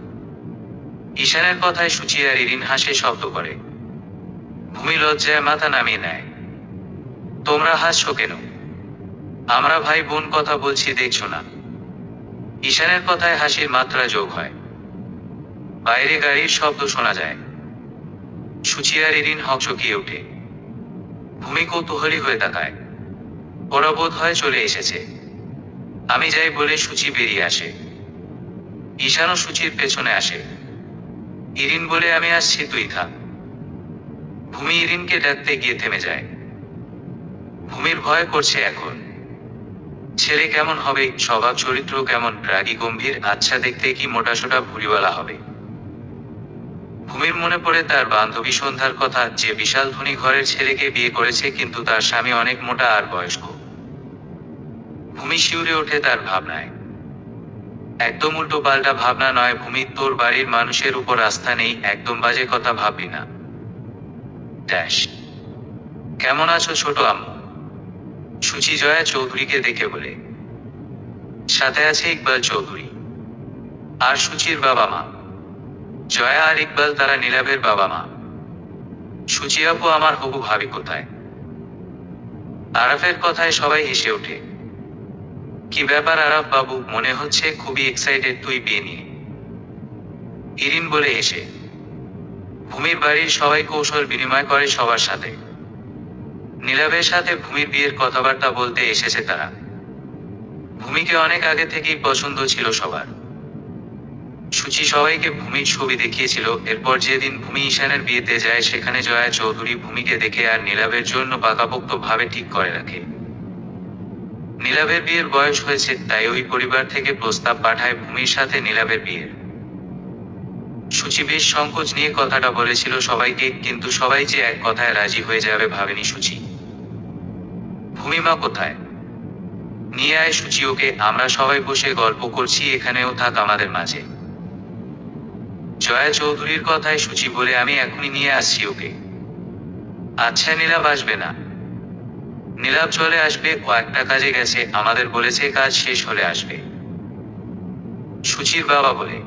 ঈশানের কথায় সুচি আর ইরিন হাসে শব্দ করে। ভূমি লজ্জায় মাথা নামিয়ে নেয়। তোমরা হাসছো কেন? আমরা ভাই বোন কথা বলছি, দেখছো না? ঈশানের কথায় হাসির মাত্রা যোগ হয়। বাইরে গাড়ির শব্দ শোনা যায়। সুচি আর ইরিন হকচকিয়ে ওঠে। ভূমি কৌতূহলী হয়ে তাকায়। ওরা বোধ হয় চলে এসেছে। আমি যাই বলে সুচি বেরিয়ে আসে। ঈশানও সুচির পেছনে আসে। ইরিন বলে, আমি আসছি, তুই থাক। ভূমি ইরিনকে ডাকতে গিয়ে থেমে যায়। ভূমির ভয় করছে এখন। ছেলে কেমন হবে, স্বভাব চরিত্র কেমন, রাগী গম্ভীর, আচ্ছা দেখতে কি মোটাসোটা ভুঁড়িওয়ালা হবে? ভূমির মনে পড়ে তার বান্ধবী সন্ধ্যার কথা, যে বিশাল ধনী ঘরের ছেলেকে বিয়ে করেছে, কিন্তু তার স্বামী অনেক মোটা আর বয়স্ক। ভূমি শিউরে ওঠে তার ভাবনায়। একদম উল্টো পাল্টা ভাবনা নয় ভূমি, তোর বাড়ির মানুষের উপর আস্থা নেই, একদম বাজে কথা ভাববি না। ড্যাশ। কেমন আছো ছোট আম্মু? সুচি জয়া চৌধুরীকে দেখে বলে। সাথে আছে ইকবাল চৌধুরী আর সুচির বাবা মা। জয়া আর ইকবাল তারা নীলাভের বাবা মা। সুচি আপু আমার হবু ভাবি কোথায়? আরাফের কথায় সবাই হেসে ওঠে। কি ব্যাপার আরাফ বাবু, মনে হচ্ছে খুবই এক্সাইটেড তুই বিয়ে নিয়ে। ইরিন বলে হেসে। ভূমির বাড়ির সবাই কৌশল বিনিময় করে সবার সাথে। নীলাভের সাথে ভূমির বিয়ের কথাবার্তা বলতে এসেছে তারা। ভূমিকে অনেক আগে থেকেই পছন্দ ছিল সবার। সুচি সবাইকে ভূমির ছবি দেখিয়েছিল। এরপর যেদিন ভূমি ঈশানের বিয়েতে যায় সেখানে জয়া চৌধুরী ভূমিকে দেখে আর নীলাভের জন্য পাকাপোক্ত ভাবে ঠিক করে রাখে। নীলাভের বিয়ের বয়স হয়েছে, তাই ওই পরিবার থেকে প্রস্তাব পাঠায় ভূমির সাথে নীলাভের বিয়ের। সুচি বেশ সংকোচ নিয়ে কথাটা বলেছিল সবাইকে, কিন্তু সবাই যে এক কথায় রাজি হয়ে যাবে ভাবেনি সুচি। ভূমিমা কোথায়? নিয়ে আয় সুচি ওকে, আমরা সবাই বসে গল্প করছি, এখানেও থাক আমাদের মাঝে। জয়া চৌধুরীর কথায় সুচি বলে, আমি এখনই নিয়ে আসছি ওকে। আচ্ছা, নীলাভ আসবে না? নীলাভ চলে আসবে, ও একটা কাজে গেছে, আমাদের বলেছে কাজ শেষ হলে আসবে। সুচির বাবা বলে।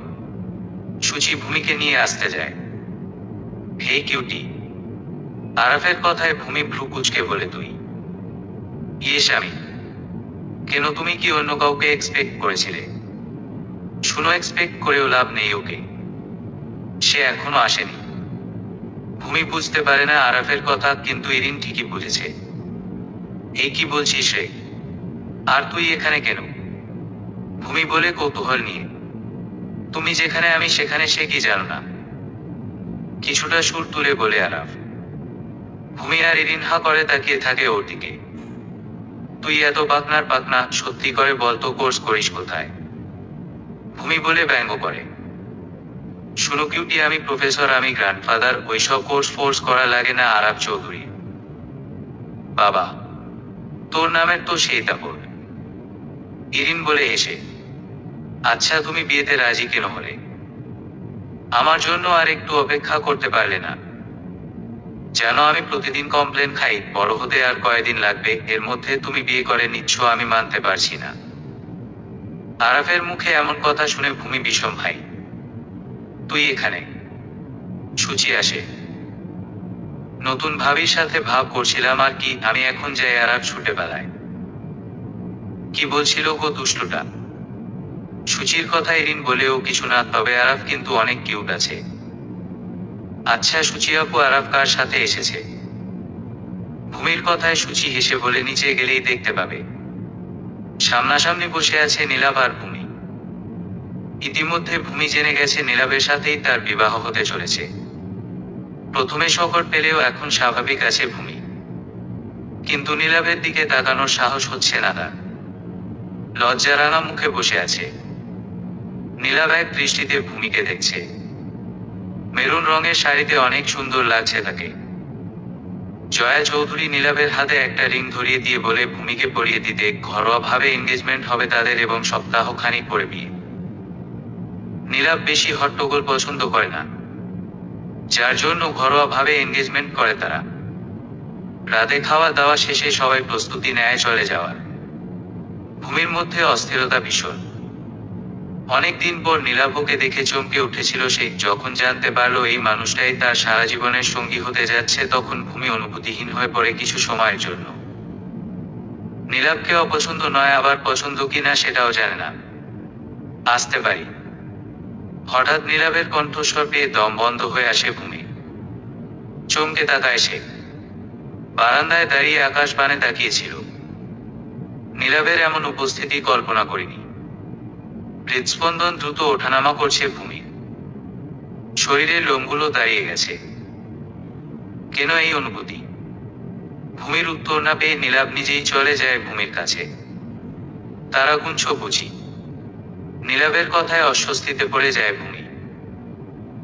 সুচি ভূমিকে নিয়ে আসতে যায়। হেই কিউটি। আরাফের কথায় ভূমি ভ্রু কুচকে বলে, তুই? ইয়েস আমি। কেন, তুমি কি অন্য কাউকে এক্সপেক্ট করেছিলে? শুনো, এক্সপেক্ট করেও লাভ নেই ওকে, সে এখনো আসেনি। ভূমি বুঝতে পারে না আরাফের কথা, কিন্তু ইরিন ঠিকই বুঝেছে। এই কি বলছিস রে? আর তুই এখানে কেন? ভূমি বলে কৌতূহল নিয়ে। তুমি যেখানে আমি সেখানে, সে কি জানো না? কিছুটা সুর তুলে বলে আরাফ। ভূমি আর ইরিন হা করে তাকিয়ে থাকে ওর দিকে। তুই এত পাকনার পাকনা, সত্যি করে বলতো কোর্স করিস কোথায়? ভূমি বলে ব্যঙ্গ করে। শুনো কিউটি, আমি প্রফেসর, আমি গ্র্যান্ডফাদার, ওইসব কোর্স ফোর্স করা লাগে না। আরাফ চৌধুরী। বাবা, তোর নামের তো সেই তাপর। ইরিন বলে হেসে। আচ্ছা, তুমি বিয়েতে রাজি কেন হলে? আমার জন্য আর একটু অপেক্ষা করতে পারলে না? জানো আমি প্রতিদিন কমপ্লেন খাই, বড় হতে আর কয়দিন লাগবে, এর মধ্যে তুমি বিয়ে করে নিচ্ছ, আমি মানতে পারছি না। আরাফের মুখে এমন কথা শুনে ভূমি বিষম ভাই। তুই এখানে? সুচি আসে। নতুন ভাবির সাথে ভাব করছিলাম আর কি, আমি এখন যাই। আরাফ ছুটে বেলায়। কি বলছিল গো দুষ্টুটা? সুচির কথা ইরিন বলেও কিছু না, তবে আরাফ কিন্তু অনেক কিউট আছে। আচ্ছা সুচি আপু, আরাফ কার সাথে এসেছে? ভূমির কথায় সুচি হেসে বলে, নিচে গেলেই দেখতে পাবে। সামনাসামনি বসে আছে নীলাভ আর ভূমি। ইতিমধ্যে ভূমি জেনে গেছে নীলাভের সাথেই তার বিবাহ হতে চলেছে। প্রথমে শকট পেলেও এখন স্বাভাবিক আছে ভূমি, কিন্তু নীলাভের দিকে তাকানোর সাহস হচ্ছে না তার। লজ্জারাঙা মুখে বসে আছে। নীলাভ এক দৃষ্টিতে ভূমিকে দেখছে। মেরুন রঙের শাড়িতে অনেক সুন্দর লাগছে তাকে। জয়া চৌধুরী নীলাভের হাতে একটা রিং ধরিয়ে দিয়ে বলে ভূমিকে পরিয়ে দিতে, ঘরোয়া ভাবে এনগেজমেন্ট হবে তাদের এবং সপ্তাহখানিক পরে বিয়ে। নীলাভ বেশি হট্টগোল পছন্দ করে না, যার জন্য ঘরোয়া ভাবে এনগেজমেন্ট করে তারা। রাতে খাওয়া দাওয়া শেষে সবাই প্রস্তুতি নেয় চলে যাওয়ার। ভূমির মধ্যে অস্থিরতা ভীষণ। অনেকদিন পর নীলাভকে দেখে চমকে উঠেছিল সে, যখন জানতে পারলো এই মানুষটাই তার সারা জীবনের সঙ্গী হতে যাচ্ছে, তখন ভূমি অনুভূতিহীন হয়ে পড়ে কিছু সময়ের জন্য। নীলাভকে অপছন্দ নয়, আবার পছন্দ কিনা সেটাও জানে না। আসতে পারি। হঠাৎ নীলাভের কণ্ঠস্বর পেয়ে দম বন্ধ হয়ে আসে ভূমি। চমকে তাকায় সে। বারান্দায় দাঁড়িয়ে আকাশবাণে তাকিয়েছিল। নীলাভের এমন উপস্থিতি কল্পনা করিনি। হৃদস্পন্দন দ্রুত ওঠানামা করছে ভূমি। শরীরের লোমগুলো দাঁড়িয়ে গেছে। কেন এই অনুভূতি? ভূমির উত্তর না পেয়ে নীলাভ নিজেই চলে যায় ভূমির কাছে। তারা গুনছ বুঝি? নীলাভের কথায় অস্বস্তিতে পড়ে যায় ভূমি।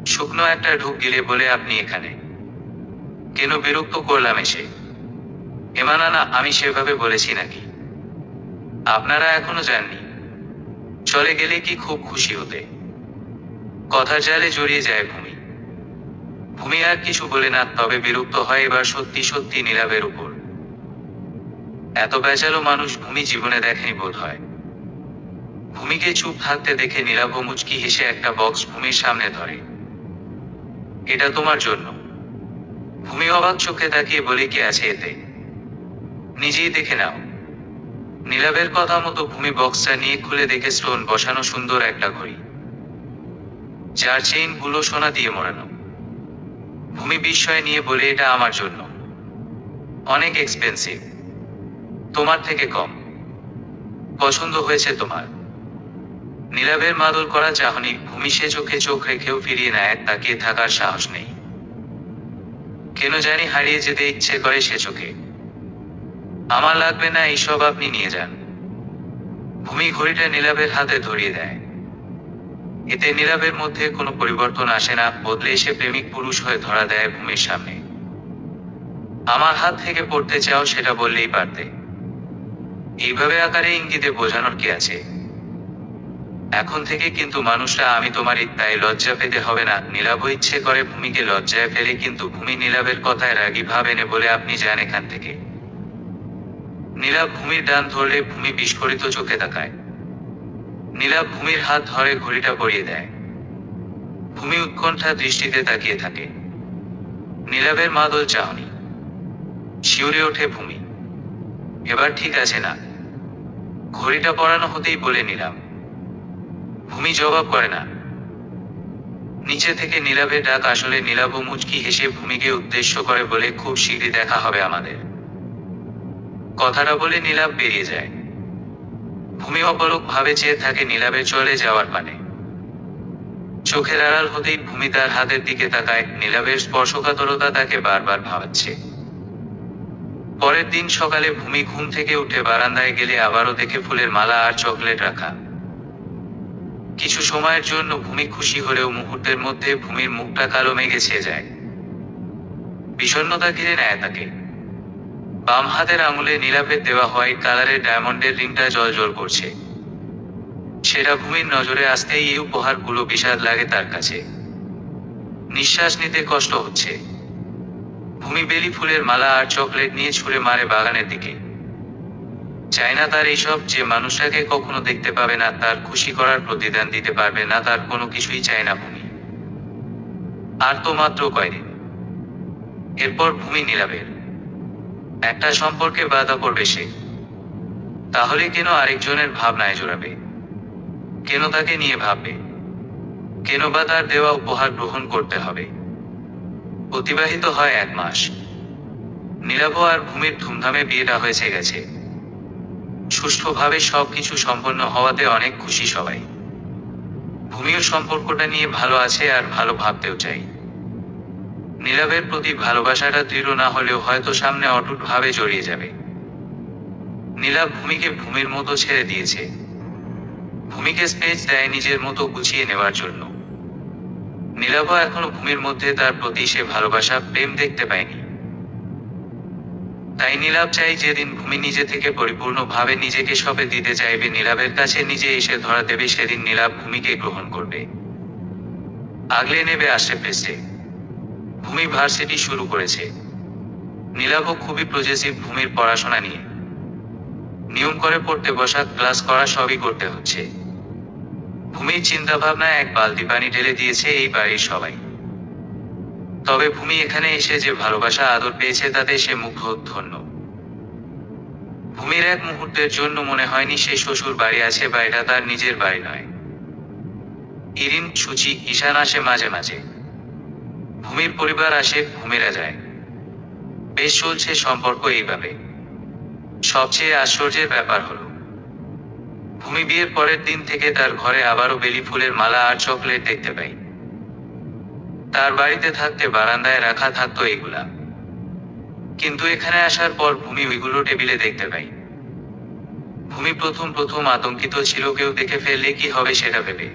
শুকনো একটা ঢুক গিলে বলে, আপনি এখানে কেন? বিরক্ত করলাম এসে? এমানা না, আমি সেভাবে বলেছি নাকি? আপনারা এখনো যাননি? চলে গেলে কি খুব খুশি হতে? কথার জালে জড়িয়ে যায় ভূমি। ভূমি আর কিছু বলে না, তবে বিরক্ত হয় এবার সত্যি সত্যি নীলাবের উপর। এত বেচালো মানুষ ভূমি জীবনে দেখেনি বোধ হয়। ভূমিকে চুপ থাকতে দেখে নীলাভ মুচকি হেসে একটা বক্স ভূমির সামনে ধরে। এটা তোমার জন্য। ভূমি অবাক চোখে তাকিয়ে বলে, কি আছে এতে? নিজেই দেখে নাও। নীলাবের কথা মতো ভূমি বক্সটা নিয়ে খুলে দেখে স্টোন বসানো সুন্দর একটা ঘড়ি, যার চেইন গুলো সোনা দিয়ে মোড়ানো। ভূমি বিস্ময় নিয়ে বলে, এটা আমার জন্য। অনেক এক্সপেন্সিভ। তোমার থেকে কম। পছন্দ হয়েছে তোমার? নীলাবের মাদল করা চাহনি ভূমি সে চোখে চোখ রেখেও ফিরিয়ে নেয়, তাকিয়ে থাকার সাহস নেই। কেন জানি হারিয়ে যেতে ইচ্ছে করে সে চোখে। আমার লাগবে না এইসব, আপনি নিয়ে যান। ভূমি ঘড়িটা নীলাবের হাতে ধরিয়ে দেয়। এতে নীলাবের মধ্যে কোনো পরিবর্তন আসে না, বদলে এসে প্রেমিক পুরুষ হয়ে ধরা দেয় ভূমির সামনে। আমার হাত থেকে পড়তে চাও সেটা বললেই পারতে। এইভাবে আকারে ইঙ্গিতে বোঝানোর কি আছে? এখন থেকে কিন্তু মানুষটা আমি তোমারই, তাই লজ্জা পেতে হবে না। নীলাভ ইচ্ছে করে ভূমিকে লজ্জায় ফেলে, কিন্তু ভূমি নীলাবের কথায় রাগী ভাব এনে বলে, আপনি যান এখান থেকে। নীলাভ ভূমির ডান ধরলে ভূমি বিস্ফোরিত চোখে তাকায়। নীলাভ ভূমির হাত ধরে ঘড়িটা পরিয়ে দেয়। ভূমি উৎকণ্ঠা দৃষ্টিতে তাকিয়ে থাকে। নীলাবের মাদল চাহনি। শিউরে ওঠে ভূমি। এবার ঠিক আছে না? ঘড়িটা পরানো হতেই বলে নীলাভ। ভূমি জবাব করে না। নিচে থেকে নীলাভের ডাক আসলে নীলাভ মুচকি হেসে ভূমিকে উদ্দেশ্য করে বলে, খুব শীঘ্রই দেখা হবে আমাদের। কথাটা বলে নীলাভ বেরিয়ে যায়। ভূমি অপলক ভাবে চেয়ে থাকে নীলাভের চলে যাওয়ার পানে। চোখের আড়াল হতেই ভূমি তার হাতের দিকে তাকায়। নীলাভের স্পর্শকাতরতা তাকে বারবার ভাবাচ্ছে। পরের দিন সকালে ভূমি ঘুম থেকে উঠে বারান্দায় গেলে আবারও দেখে ফুলের মালা আর চকলেট রাখা। কিছু সময়ের জন্য ভূমি খুশি হলেও মুহূর্তের মধ্যে ভূমির মুখটা কালো মেঘে ছেয়ে যায়। বিষণ্ণতা ঘিরে নেয় তাকে। বাম হাতের আঙুলে নীলাভের দেওয়া হোয়াইট কালারের ডায়মন্ডের রিংটা জ্বলজ্বল করছে। সেটা ভূমির নজরে আসতেই এই উপহারগুলো বিষাদ লাগে তার কাছে। নিঃশ্বাস নিতে কষ্ট হচ্ছে। ভূমি বেলি ফুলের মালা আর চকলেট নিয়ে ছুঁড়ে মারে বাগানের দিকে। চায় না তার এইসব, যে মানুষটাকে কখনো দেখতে পাবে না, তার খুশি করার প্রতিদান দিতে পারবে না, তার কোনো কিছুই চায় না ভূমি। আর তো মাত্র কয়দিন। এরপর ভূমি নীলাভের একটা সম্পর্কে বাধা পড়বে সে। তাহলে কেন আরেকজনের ভাবনায় জড়াবে? কেন তাকে নিয়ে ভাববে? কেন বা তার দেওয়া উপহার গ্রহণ করতে হবে? অতিবাহিত হয় 1 মাস। নীলাভ আর ভূমির ধুমধামে বিয়েটা হয়েছে গেছে। সুষ্ঠুভাবে সবকিছু সম্পন্ন হওয়াতে অনেক খুশি সবাই। ভূমিও সম্পর্কটা নিয়ে ভালো আছে আর ভালো ভাবতেও চাই। নীলাভের প্রতি ভালোবাসাটা দৃঢ় না হলেও হয়তো সামনে অটুট ভাবে জড়িয়ে যাবে। নীলাভ ভূমিকে ভূমির মতো ছেড়ে দিয়েছে। ভূমিকে স্পেস দেয় নিজের মতো গুছিয়ে নেওয়ার জন্য। নীলাভ এখনো ভূমির মধ্যে তার প্রতি সে ভালোবাসা, প্রেম দেখতে পায়নি। তাই নীলাভ চাই যেদিন ভূমি নিজে থেকে পরিপূর্ণভাবে নিজেকে সঁপে দিতে চাইবে, নীলাভের কাছে নিজে এসে ধরা দেবে, সেদিন নীলাভ ভূমিকে গ্রহণ করবে, আগলে নেবে আশেপাশে। ভূমি ভার্সিটি শুরু করেছে। নীলাভ খুবই প্রজেসিভ ভূমির পড়াশোনা নিয়ে। নিয়ম করে পড়তে বসা, ক্লাস করা সবই করতে হচ্ছে। ভূমির চিন্তাভাবনায় 1 বালতি পানি ঢেলে দিয়েছে এই বাড়ির সবাই। তবে ভূমি এখানে এসে যে ভালোবাসা আদর পেয়েছে তাতে সে মুগ্ধ, ধন্য। ভূমির এক মুহূর্তের জন্য মনে হয়নি সে শ্বশুর বাড়ি আছে বা এটা তার নিজের বাড়ি নয়। ইরিন, সুচি, ঈশান আসে মাঝে মাঝে। ভূমির পরিবার আসে, ভূমিরা যায়। বেশ চলছে সম্পর্ক এইভাবে। সবচেয়ে আশ্চর্যের ব্যাপার হলো, ভূমি বিয়ের পরের দিন থেকে তার ঘরে আবারও বেলি ফুলের মালা আর চকলেট দেখতে পাই। তার বাড়িতে থাকতে বারান্দায় রাখা থাকতো এগুলা, কিন্তু এখানে আসার পর ভূমি ওইগুলো টেবিলে দেখতে পাই। ভূমি প্রথম আতঙ্কিত ছিল কেউ দেখে ফেললে কি হবে সেটা ভেবে।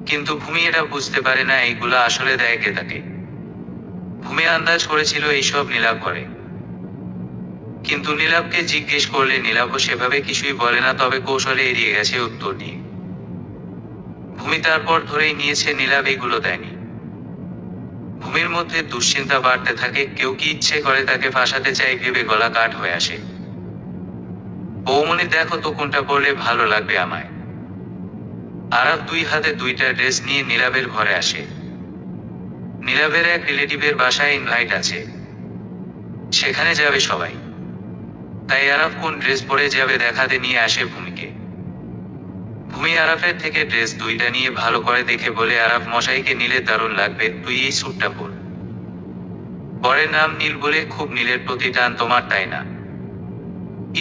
কিন্তু ভূমি এটা বুঝতে পারে না এইগুলা আসলে দেয় কে তাকে। ভূমি আন্দাজ করেছিল এইসব নীলাভ করে, কিন্তু নীলাভকে জিজ্ঞেস করলে নীলাভও সেভাবে কিছুই বলে না, তবে কৌশলে এড়িয়ে গেছে উত্তর দিয়ে। ভূমি তারপর ধরেই নিয়েছে নীলাভ এগুলো দেয়নি। ভূমির মধ্যে দুশ্চিন্তা বাড়তে থাকে, কেউ কি ইচ্ছে করে তাকে ফাঁসাতে চাই ভেবে গলা কাঠ হয়ে আসে। বৌমনি, দেখো তো কোনটা পরলে ভালো লাগবে আমায়। আরাফ 2 হাতে 2টা ড্রেস নিয়ে নীলাভের ঘরে আসে। নীলাভের এক রিলেটিভের বাসায় ইনভাইট আছে, সেখানে যাবে সবাই। তাই আরাফ কোন ড্রেস পরে যাবে দেখাতে নিয়ে আসে ভূমিকে। ভূমি আরাফের থেকে ড্রেস 2টা নিয়ে ভালো করে দেখে বলে, আরাফ মশাইকে নীলে দারুণ লাগবে, তুই এই স্যুটটা পর। বরের নাম নীল বলে খুব নীলের প্রতি টান তোমার, তাই না?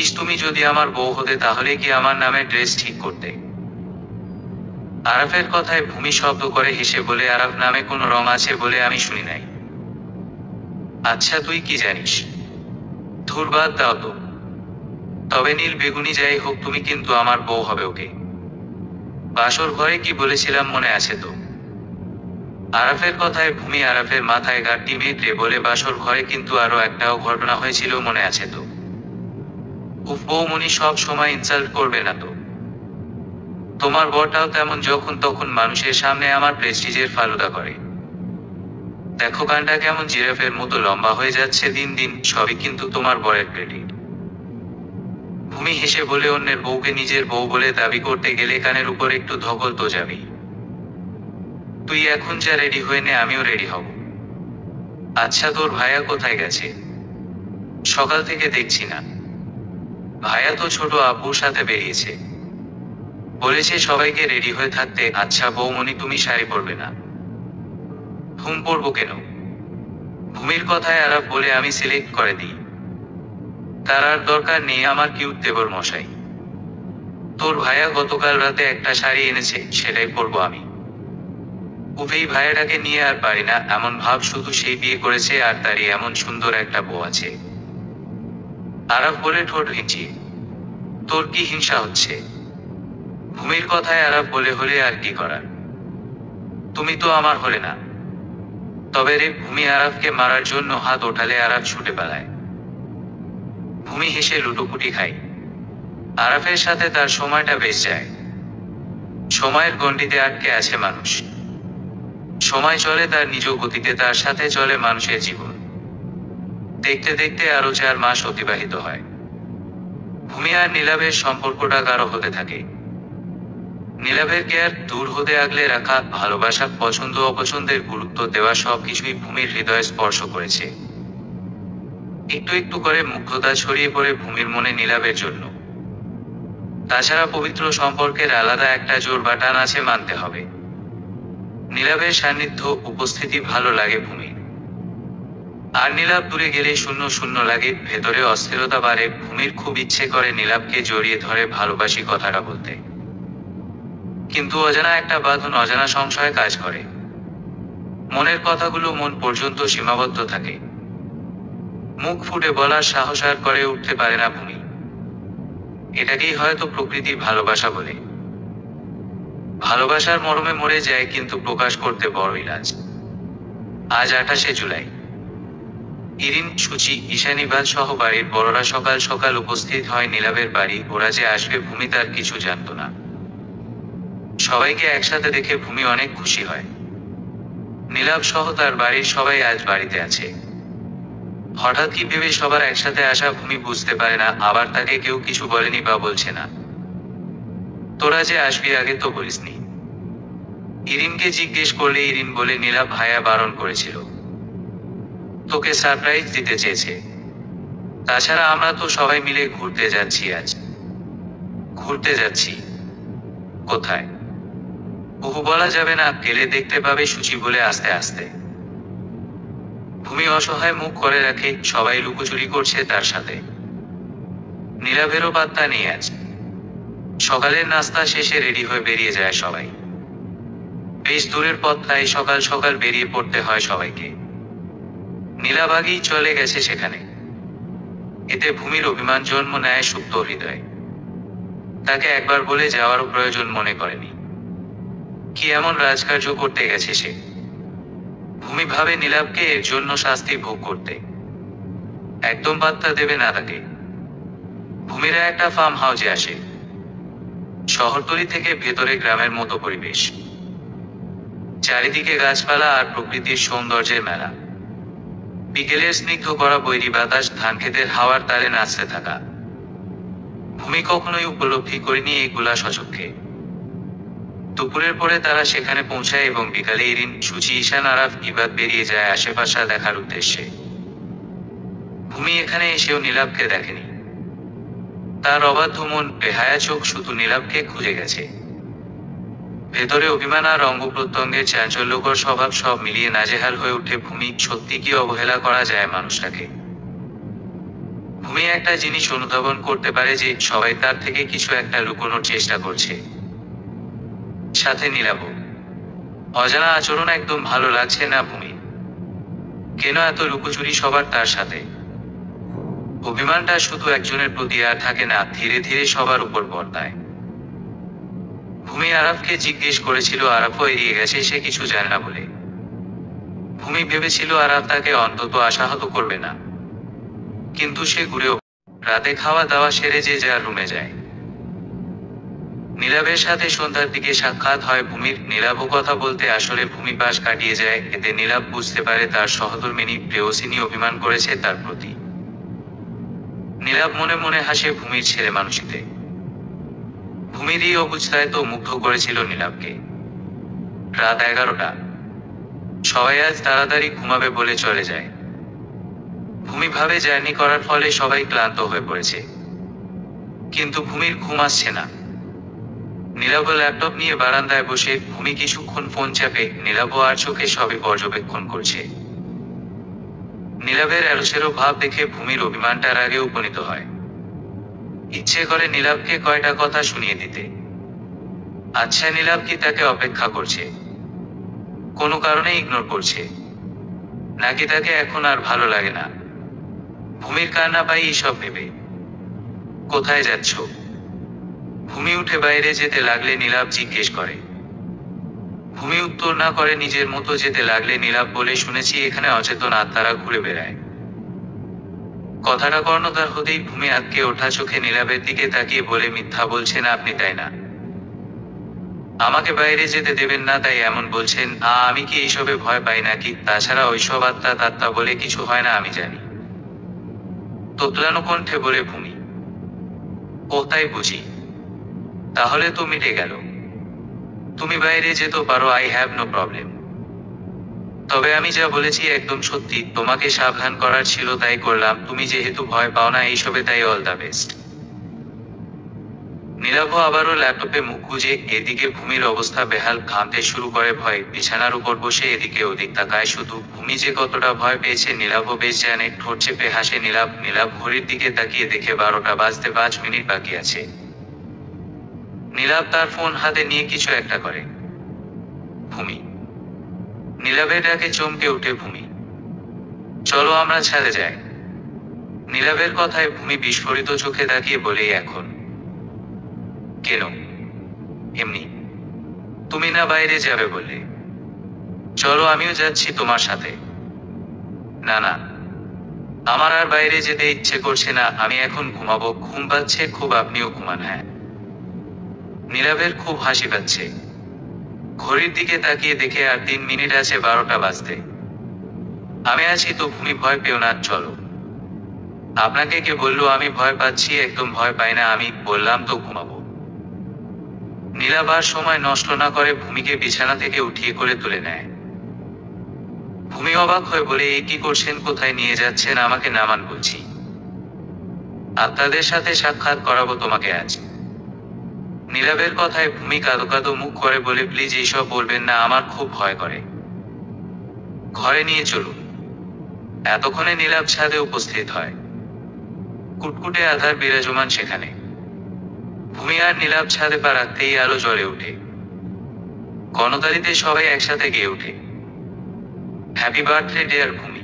ইস, তুমি যদি আমার বউ হতে তাহলে কি আমার নামে ড্রেস ঠিক করতে? আরাফের কথায় ভূমি শব্দ করে হেসে বলে, আরাফ নামে কোনো রং আছে বলে আমি শুনি নাই। আচ্ছা, তুই কি জানিস? ধুর, বাদ দাও তো। তবে নীল বেগুনি যাই হোক, তুমি কিন্তু আমার বউ হবে, ওকে? বাসর ঘরে কি বলেছিলাম মনে আছে তো? আরাফের কথায় ভূমি আরাফের মাথায় গাঁটটি মেটে বলে, বাসর ঘরে কিন্তু আরো একটাও ঘটনা হয়েছিল মনে আছে তো? উফ বৌমনি, সব সময় ইনসাল্ট করবে না তো। তোমার বরটাও তেমন, যখন তখন মানুষের সামনে আমার প্রেস্টিজের ফালুদা করে। দেখো কানটা কেমন জিরাফের মতো লম্বা হয়ে যাচ্ছে দিন দিন, সবই কিন্তু তোমার বরের ক্রেডিট। ভূমি হেসে বলে, অন্যের বউকে নিজের বউ বলে দাবি করতে গেলে কানের উপর একটু ধকল তো যাবেই। তুই এখন যা, রেডি হয়ে নে, আমিও রেডি হব। আচ্ছা, তোর ভাইয়া কোথায় গেছে? সকাল থেকে দেখছি না। ভাইয়া তো ছোট আব্বুর সাথে বেরিয়েছে, বলেছে সবাইকে রেডি হয়ে থাকতে। আচ্ছা বৌমনি, তুমি শাড়ি পরবে না? হুম, পরবো কেন? ভূমির কথায় আরাফ বলে, আমি সিলেক্ট করে দিই। তার আর দরকার নেই আমার কিউট দেবর মশাই। তোর ভাইয়া গতকাল রাতে একটা শাড়ি এনেছে, সেটাই পরবো আমি। উভেই ভাইয়াটাকে নিয়ে আর পারি না, এমন ভাব শুধু সেই বিয়ে করেছে আর তারই এমন সুন্দর একটা বউ আছে। আরাফ বলে ঠোঁট ভিজিয়ে, তোর কি হিংসা হচ্ছে? ভূমির কথায় আরাফ বলে, হলে আর কি করার, তুমি তো আমার হলে না। তবে রে, ভূমি আরাফকে মারার জন্য হাত ওঠালে আরাফ ছুটে পালায়। ভূমি হেসে লুটোপুটি খায়। আরাফের সাথে তার সময়টা বেশ যায়। সময়ের গণ্ডিতে আটকে আছে মানুষ। সময় চলে তার নিজ গতিতে, তার সাথে চলে মানুষের জীবন। দেখতে দেখতে আরো 4 মাস অতিবাহিত হয়। ভূমি আর নীলাভের সম্পর্কটা গাঢ় হতে থাকে। নীলাভের কেয়ার, দূর হতে আগলে রাখা, ভালোবাসা, পছন্দ অপছন্দের গুরুত্ব দেওয়া, সবকিছুই ভূমির হৃদয়ে স্পর্শ করেছে। একটু একটু করে মুগ্ধতা ছড়িয়ে পড়ে ভূমির মনে নীলাভের জন্য। তাছাড়া পবিত্র সম্পর্কের আলাদা একটা জোর বা টান আছে, মানতে হবে। নীলাভের সান্নিধ্য, উপস্থিতি ভালো লাগে ভূমির। আর নীলাভ দূরে গেলে শূন্য শূন্য লাগে, ভেতরে অস্থিরতা বাড়ে। ভূমির খুব ইচ্ছে করে নীলাভকে জড়িয়ে ধরে ভালোবাসি কথাটা বলতে, কিন্তু অজানা একটা বাঁধন, অজানা সংশয় কাজ করে। মনের কথাগুলো মন পর্যন্ত সীমাবদ্ধ থাকে। মুখ ফুটে বলার সাহস আর করে উঠতে পারে না ভূমি। এটাকেই হয়তো প্রকৃতি ভালোবাসা বলে। ভালোবাসার মরমে মরে যায়, কিন্তু প্রকাশ করতে বড়ই লাজ। আজ 28শে জুলাই। ইরিন, সুচি, ঈশানীবাদ সহ বাড়ির বড়রা সকাল সকাল উপস্থিত হয় নীলাভের বাড়ি। ওরা যে আসবে ভূমি তার কিছু জানত না। সবাইকে একসাথে দেখে ভূমি অনেক খুশি হয়। নীলাভ সহ তার বাড়ির সবাই আজ বাড়িতে আছে। হঠাৎ কি ভেবে সবার একসাথে আসা ভূমি বুঝতে পারে না, আবার তাকে কেউ কিছু বলেনি বা বলছে না। তোরা যে আসবি আগে তো বলিসনি। ইরিনকে জিজ্ঞেস করলে ইরিন বলে, নীলাভ ভাইয়া বারণ করেছিল, তোকে সারপ্রাইজ দিতে চেয়েছে। তাছাড়া আমরা তো সবাই মিলে ঘুরতে যাচ্ছি আজ। ঘুরতে যাচ্ছি? কোথায়? বহু বলা যাবে না, গেলে দেখতে পাবে সুচি বলে আস্তে আস্তে। ভূমি অসহায় মুখ করে রাখে, সবাই লুকোচুরি করছে তার সাথে। নীলাভেরও পাত্তা নেই আজ। সকালের নাস্তা শেষে রেডি হয়ে বেরিয়ে যায় সবাই। বেশ দূরের পথ, তাই সকাল সকাল বেরিয়ে পড়তে হয় সবাইকে। নীলাভ আগেই চলে গেছে সেখানে। এতে ভূমির অভিমান জন্ম নেয় সুপ্ত হৃদয়ে। তাকে একবার বলে যাওয়ারও প্রয়োজন মনে করেনি। কি এমন রাজকার্য করতে গেছে সে? ভূমি ভাবে নীলাভকে এর জন্য শাস্তি ভোগ করতে। একদম পাত্তা দেবে না তাকে। ভূমিরা একটা ফার্ম হাউসে আসে। শহরতলি থেকে ভেতরে গ্রামের মতো পরিবেশ। চারিদিকে গাছপালা আর প্রকৃতির সৌন্দর্যের মেলা। বিকেলের স্নিগ্ধ করা বৈরী বাতাস, ধানক্ষেতের হাওয়ার তালে নাচতে থাকা। ভূমি কখনোই উপলব্ধি করেনি এগুলা সচক্ষে। দুপুরের পরে তারা সেখানে পৌঁছায় এবং বিকালে ইরিন, সুচি, ঈশান, আরাফ, ইবাদ বেরিয়ে যায় আশেপাশে দেখার উদ্দেশ্যে। ভূমি এখানে এসেও নীলাভকে দেখেনি। তার অবাধ্য মন, বেহায়া চোখ শুধু নীলাভকে খুঁজে গেছে। ভেতরে অভিমান আর অঙ্গ প্রত্যঙ্গের চাঞ্চল্যকর স্বভাব সব মিলিয়ে নাজেহাল হয়ে উঠে ভূমি। সত্যি কি অবহেলা করা যায় মানুষটাকে? ভূমি একটা জিনিস অনুধাবন করতে পারে যে সবাই তার থেকে কিছু একটা লুকোনোর চেষ্টা করছে, সাথে নীলাভ। অজানা আচরণ একদম ভালো লাগছে না ভূমি। কেন এত লুকোচুরি সবার তার সাথে? অভিমানটা শুধু একজনের প্রতি আর থাকে না, ধীরে ধীরে সবার উপর বর্তায়। ভূমি আরাফকে জিজ্ঞেস করেছিল, আরাফও এড়িয়ে গেছে সে কিছু জানে না বলে। ভূমি ভেবেছিল আরাফ তাকে অন্তত আশাহত করবে না, কিন্তু সে ঘুরেও। রাতে খাওয়া দাওয়া সেরে যে যার রুমে যায়। নীলাভের সাথে সন্ধ্যার দিকে সাক্ষাৎ হয় ভূমির। নীলাভও কথা বলতে আসলে ভূমি পাশ কাটিয়ে যায়। এতে নীলাভ বুঝতে পারে তার সহধর্মিনী প্রেয়সিনী অভিমান করেছে তার প্রতি। নীলাভ মনে মনে হাসে ভূমির ছেলে মানুষিতে। ভূমির এই অবস্থায় তো মুগ্ধ করেছিল নীলাভকে। রাত 11টা। সবাই আজ তাড়াতাড়ি ঘুমাবে বলে চলে যায়। ভূমি ভাবে জার্নি করার ফলে সবাই ক্লান্ত হয়ে পড়েছে, কিন্তু ভূমির ঘুম আসছে না। নীলাভ ল্যাপটপ নিয়ে বারান্দায় বসে। ভূমি কিছুক্ষণ ফোন চাপে। নীলাভ আর চোখে সবই পর্যবেক্ষণ করছে। নীলাভের এলোসেরো ভাব দেখে ভূমির অভিমানটার আগে উপনীত হয়। ইচ্ছে করে নীলাভকে কয়টা কথা শুনিয়ে দিতে। আচ্ছা, নীলাভ কি তাকে অপেক্ষা করছে, কোনো কারণে ইগনোর করছে, নাকি তাকে এখন আর ভালো লাগে না? ভূমির কান্না পাই এইসব ভেবে। কোথায় যাচ্ছ? ভূমি উঠে বাইরে যেতে লাগলে নীলাভ জিজ্ঞেস করে। ভূমি উত্তর না করে নিজের মতো যেতে লাগলে নীলাভ বলে, শুনেছি এখানে অচেতন আত্মারা ঘুরে বেড়ায়। কথাটা কর্ণধার হতেই ভূমি আটকে ওঠা চোখে নীলাভের দিকে তাকিয়ে বলে, মিথ্যা বলছেন আপনি, তাই না? আমাকে বাইরে যেতে দেবেন না তাই এমন বলছেন? আমি কি এইসবে ভয় পাই নাকি? তাছাড়া ওইসব আত্মা তাত্তা বলে কিছু হয় না, আমি জানি। তোতলানো কণ্ঠে বলে ভূমি। ও তাই বুঝি, তাহলে তো মিটে গেল। তুমি বাইরে যেতে পারো, আই হ্যাভ নো প্রবলেম। তবে আমি যা বলেছি একদম সত্যি, তোমাকে সাবধান করার ছিল তাই করলাম। তুমি যেহেতু ভয় পাও না এইসবে, তাই অল দ্য বেস্ট। নীলাভ আবারও ল্যাপটপে মুখ গুজে। এদিকে ভূমির অবস্থা বেহাল, ঘামতে শুরু করে ভয়। বিছানার উপর বসে এদিকে ওদিক তাকায় শুধু। ভূমি যে কতটা ভয় পেয়েছে নীলাভও বেশ জানে। ঠোঁট চেপে হাসে নীলাভ ঘড়ির দিকে তাকিয়ে দেখে 12টা বাজতে 5 মিনিট বাকি আছে। নীলাভ তার ফোন হাতে নিয়ে কিছু একটা করে। ভূমি। নীলাভের ডাকে চমকে উঠে ভূমি। চলো আমরা ছাদে যাই। নীলাভের কথায় ভূমি বিস্ফোরিত চোখে তাকিয়ে বলে, এখন? কেন? এমনি। তুমি না বাইরে যাবে বললে? চলো, আমিও যাচ্ছি তোমার সাথে। না না, আমার আর বাইরে যেতে ইচ্ছে করছে না, আমি এখন ঘুমাবো। ঘুম পাচ্ছে খুব, আপনিও ঘুমান। হ্যাঁ। নীলাভের খুব হাসি পাচ্ছে। ঘড়ির দিকে তাকিয়ে দেখে আর 3 মিনিট আছে 12টা বাজতে। আমি আছি তো ভূমি, ভয় পেও না, চলো। আপনাকে কে বললো আমি ভয় পাচ্ছি? একদম ভয় পাই না আমি, বললাম তো ঘুমাবো। নীলাভ আর সময় নষ্ট না করে ভূমিকে বিছানা থেকে উঠিয়ে করে তুলে নেয়। ভূমি অবাক হয়ে বলে, এই কি করছেন? কোথায় নিয়ে যাচ্ছেন? আমাকে নামান বলছি। আত্মাদের সাথে সাক্ষাৎ করাবো তোমাকে আজ। নীলাভের কথায় ভূমি কাঁদো কাঁদো মুখ করে বলে, প্লিজ এইসব বলবেন না, আমার খুব ভয় করে। ঘরে নিয়ে চলুন। এতক্ষণে নীলাভ ছাদে উপস্থিত হয়। কুটকুটে আধার বিরাজমান সেখানে। ভূমি আর নীলাভ ছাদে পা রাখতেই আলো জ্বলে ওঠে। গণতারিতে সবাই একসাথে গেয়ে ওঠে, হ্যাপি বার্থডে ডিয়ার ভূমি।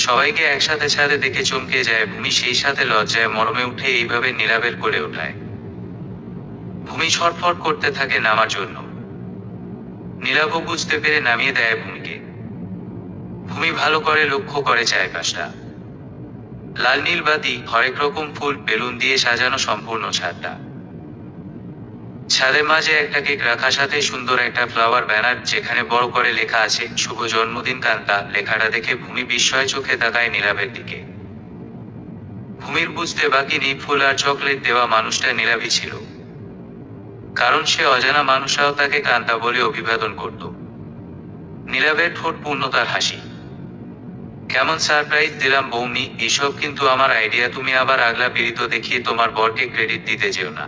সবাইকে একসাথে ছাদে দেখে চমকে যায় ভূমি। সেই সাথে লজ্জায় মরমে উঠে এইভাবে নীলাভের কোলে ওঠায়। ভূমি ছটফট করতে থাকে নামার জন্য। নীলাভও বুঝতে পেরে নামিয়ে দেয় ভূমিকে। ভূমি ভালো করে লক্ষ্য করে চারপাশটা। লাল নীল বাতি, হরেক রকম ফুল, বেলুন দিয়ে সাজানো সম্পূর্ণ ছাদটা। ছাদের মাঝে একটা কেক রাখা, সাথে সুন্দর একটা ফ্লাওয়ার ব্যানার যেখানে বড় করে লেখা আছে শুভ জন্মদিন কান্তা। লেখাটা দেখে ভূমি বিস্ময় চোখে তাকায় নীলাভের দিকে। ভূমির বুঝতে বাকি নেই ফুল আর চকলেট দেওয়া মানুষটা নীলাভই ছিল, কারণ সে অজানা মানুষরাও তাকে কান্তা বলে অভিবাদন করত। নীলাভের ঠোঁট পূর্ণতার হাসি। কেমন সারপ্রাইজ দিলাম বৌনি, এইসব কিন্তু আমার আইডিয়া, তুমি আবার আগলা পীড়িত দেখিয়ে তোমার বরকে ক্রেডিট দিতে যেও না।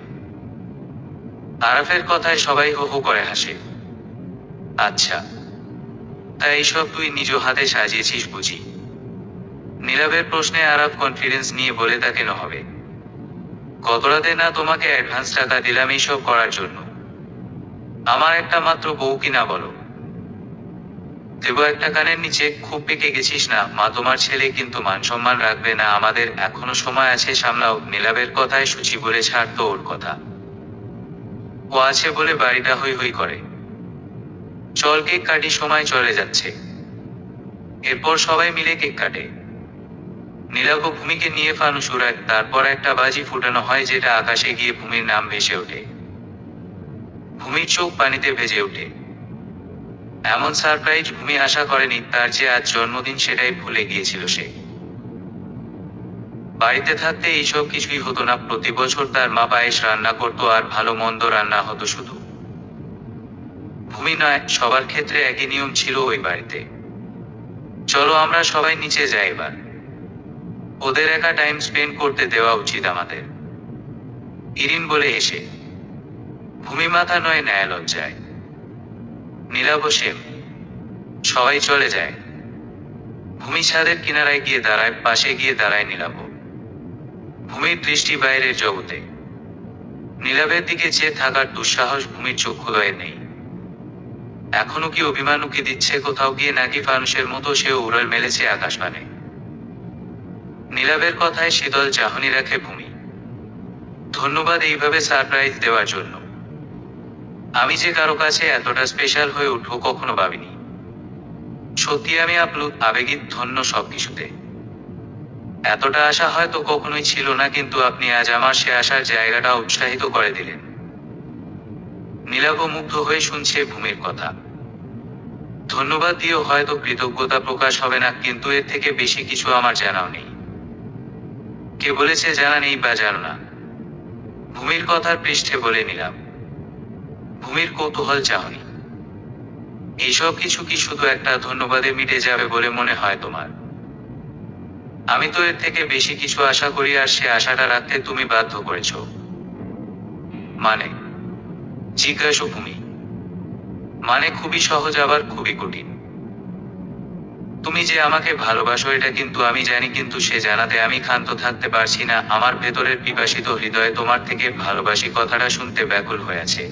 আরাফের কথায় সবাই হো হো করে হাসে। আচ্ছা, তাই এইসব তুই নিজ হাতে সাজিয়েছিস বুঝি? নীলাভের প্রশ্নে আরাফ কনফিডেন্স নিয়ে বলে তা কেন হবে? গত রাতে না তোমাকে অ্যাডভান্স টাকা দিলাম এইসব করার জন্য? আমার একটা মাত্র বউ কিনা বলো? দেব একটা কানের নিচে। খুব পেকে গেছিস না মা, তোমার ছেলে কিন্তু মান সম্মান রাখবে না আমাদের, এখনো সময় আছে, সামলাও। নীলাভের কথায় সুচি বলে ছাড়তো ওর কথা। ও আছে বলে বাড়িটা হই হই করে। চল কেক কাটি, সময় চলে যাচ্ছে। এরপর সবাই মিলে কেক কাটে। নীলাভ ও ভূমিকে নিয়ে ফানুস উড়ায়, তারপর একটা বাজি ফুটানো হয় যেটা আকাশে গিয়ে ভূমির নাম ভেসে ওঠে। ভূমির চোখ পানিতে ভেজে ওঠে। এমন সারপ্রাইজ ভূমি আশা করেনি, তার যে আজ জন্মদিন সেটাই ভুলে গিয়েছিল সে। বাড়িতে থাকতে এইসব কিছুই হতো না। প্রতি বছর তার মা পায়েস রান্না করতো আর ভালো মন্দ রান্না হতো শুধু। ভূমি নয়, সবার ক্ষেত্রে একই নিয়ম ছিল ওই বাড়িতে। চলো আমরা সবাই নিচে যাই এবার, ওদের একা টাইম স্পেন্ড করতে দেওয়া উচিত আমাদের, ইরিন বলে এসে। ভূমি মাথা নয় ন্যায় লজ্জায়। নীলাভ সেম। সবাই চলে যায়। ভূমি ছাদের কিনারায় গিয়ে দাঁড়ায়, পাশে গিয়ে দাঁড়ায় নীলাভ। ভূমির দৃষ্টি বাইরের জগতে। নীলাভের দিকে চেয়ে থাকার দুঃসাহস ভূমির চক্ষুদয়ে নেই। এখনো কি অভিমান উকি দিচ্ছে কোথাও গিয়ে, নাকি ফানুষের মতো সেও উড়াল মেলেছে আকাশবাণে? নীলাভের কথায় শীতল চাহনি রাখে ভূমি। ধন্যবাদ এইভাবে সারপ্রাইজ দেওয়ার জন্য। আমি যে কারো কাছে এতটা স্পেশাল হয়ে উঠবো কখনো ভাবিনি। সত্যি আমি আপ্লুত, আবেগিত, ধন্য সবকিছুতে। এতটা আশা হয়তো কখনোই ছিল না, কিন্তু আপনি আজ আমার সে আশার জায়গাটা উৎসাহিত করে দিলেন। নীলাভ মুগ্ধ হয়ে শুনছে ভূমির কথা। ধন্যবাদ দিয়েও হয়তো কৃতজ্ঞতা প্রকাশ হবে না, কিন্তু এর থেকে বেশি কিছু আমার জানাও নেই। কে বলেছে জানা নেই বা জানো না? ভূমির কথার পৃষ্ঠে বলে নীলাভ। ভূমির কৌতূহল চাহনি। এইসব কিছু কি শুধু একটা ধন্যবাদে মিটে যাবে বলে মনে হয় তোমার? আমি তো এর থেকে বেশি কিছু আশা করি, আর সে আশাটা রাখতে তুমি বাধ্য করেছ। মানে? জিজ্ঞাসা ভূমি। মানে খুবই সহজ আবার খুবই কঠিন। তুমি যে আমাকে ভালোবাসো এটা কিন্তু আমি জানি, কিন্তু সে জানাতে আমি ক্ষান্ত থাকতে পারছি না। আমার ভেতরের পিপাসিত হৃদয়ে তোমার থেকে ভালোবাসি কথাটা শুনতে ব্যাকুল হয়ে আছে।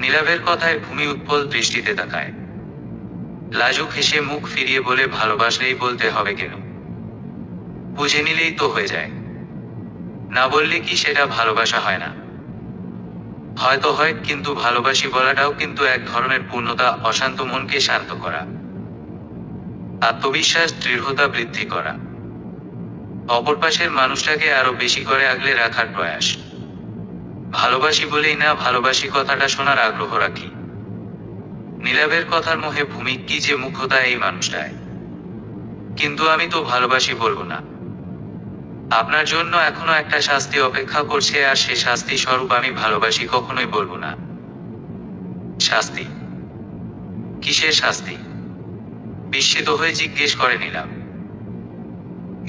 নীলাভের কথায় ভূমি উৎপল দৃষ্টিতে তাকায়। লাজুক হেসে মুখ ফিরিয়ে বলে, ভালোবাসলেই বলতে হবে কেন? বুঝে নিলেই তো হয়ে যায়। না বললে কি সেটা ভালোবাসা হয় না? হয়তো হয়, কিন্তু ভালোবাসি বলাটাও কিন্তু এক ধরনের পূর্ণতা, অশান্ত মনকে শান্ত করা, আত্মবিশ্বাস, দৃঢ়তা বৃদ্ধি করা, অপর পাশের মানুষটাকে আরো বেশি করে আগলে রাখার প্রয়াস। ভালোবাসি বলেই না ভালোবাসি কথাটা শোনার আগ্রহ রাখি। নীলাভের কথার মোহে ভূমি কি যে মুগ্ধতা এই মানুষটায়। কিন্তু আমি তো ভালোবাসি বলবো না। আপনার জন্য এখনো একটা শাস্তি অপেক্ষা করছে, আর সে শাস্তি স্বরূপ আমি ভালোবাসি কখনোই বলবো না। শাস্তি? কিসের শাস্তি? বিস্মিত হয়ে জিজ্ঞেস করে নীলাভ।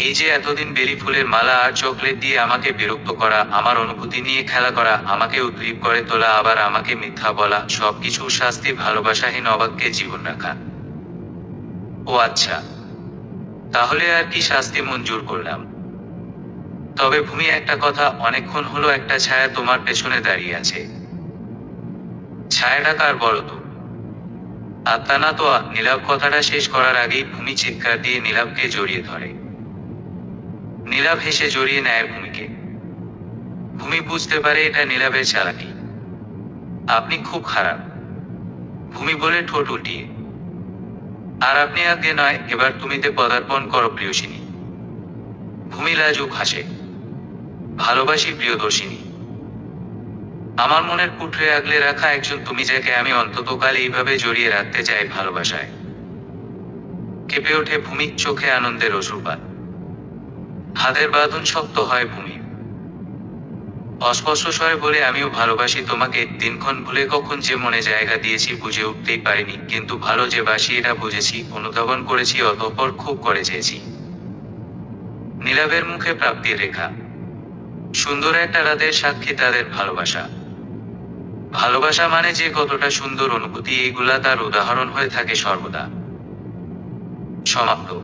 এই যে এতদিন বেলি ফুলের মালা আর চকলেট দিয়ে আমাকে বিরক্ত করা, আমার অনুভূতি নিয়ে খেলা করা, আমাকে উদ্গ্রীব করে তোলা, আবার আমাকে মিথ্যা বলা, সবকিছুর শাস্তি ভালোবাসাহীন অবাক্যে জীবন রাখা। ও আচ্ছা, তাহলে আর কি শাস্তি মঞ্জুর করলাম? তবে ভূমি একটা কথা, অনেকক্ষণ হলো একটা ছায়া তোমার পেছনে দাঁড়িয়ে আছে। ছায়াটা কার বলো তো? আত্মা না তো? নীলাভ কথাটা শেষ করার আগেই ভূমি চিৎকার দিয়ে নীলাভকে জড়িয়ে ধরে। নীলাভ হেসে জড়িয়ে নেয় ভূমিকে। ভূমি বুঝতে পারে এটা নীলাভের চালাকি। আপনি খুব খারাপ, ভূমি বলে ঠোঁট উল্টিয়ে। আর আপনি আগে নয়, এবার তুমিতে পদার্পণ করো প্রিয়সিনী। ভূমি লাজুক হাসে। ভালোবাসি প্রিয়দর্শিনী। আমার মনের কুঠরে আগলে রাখা একজন তুমি, যাকে আমি অন্ততকাল এইভাবে জড়িয়ে রাখতে চাই ভালোবাসায়। কেঁপে ওঠে ভূমি, চোখে আনন্দের অশ্রুপাত। হাতের বাঁধন শক্ত হয় ভূমি। অস্পষ্ট স্বরে বলে, আমিও ভালোবাসি তোমাকে। দিনক্ষণ ভুলে কখন যে মনে জায়গা দিয়েছি বুঝে উঠতেই পারিনি, কিন্তু ভালো যে বাসি এটা বুঝেছি, অনুধাবন করেছি, অতঃপর খুব করে চেয়েছি। নীলাভের মুখে প্রাপ্তির রেখা। সুন্দর একটা রাতের সাক্ষী তাদের ভালোবাসা। ভালোবাসা মানে যে কতটা সুন্দর অনুভূতি, এইগুলা তার উদাহরণ হয়ে থাকে সর্বদা। সমাপ্ত।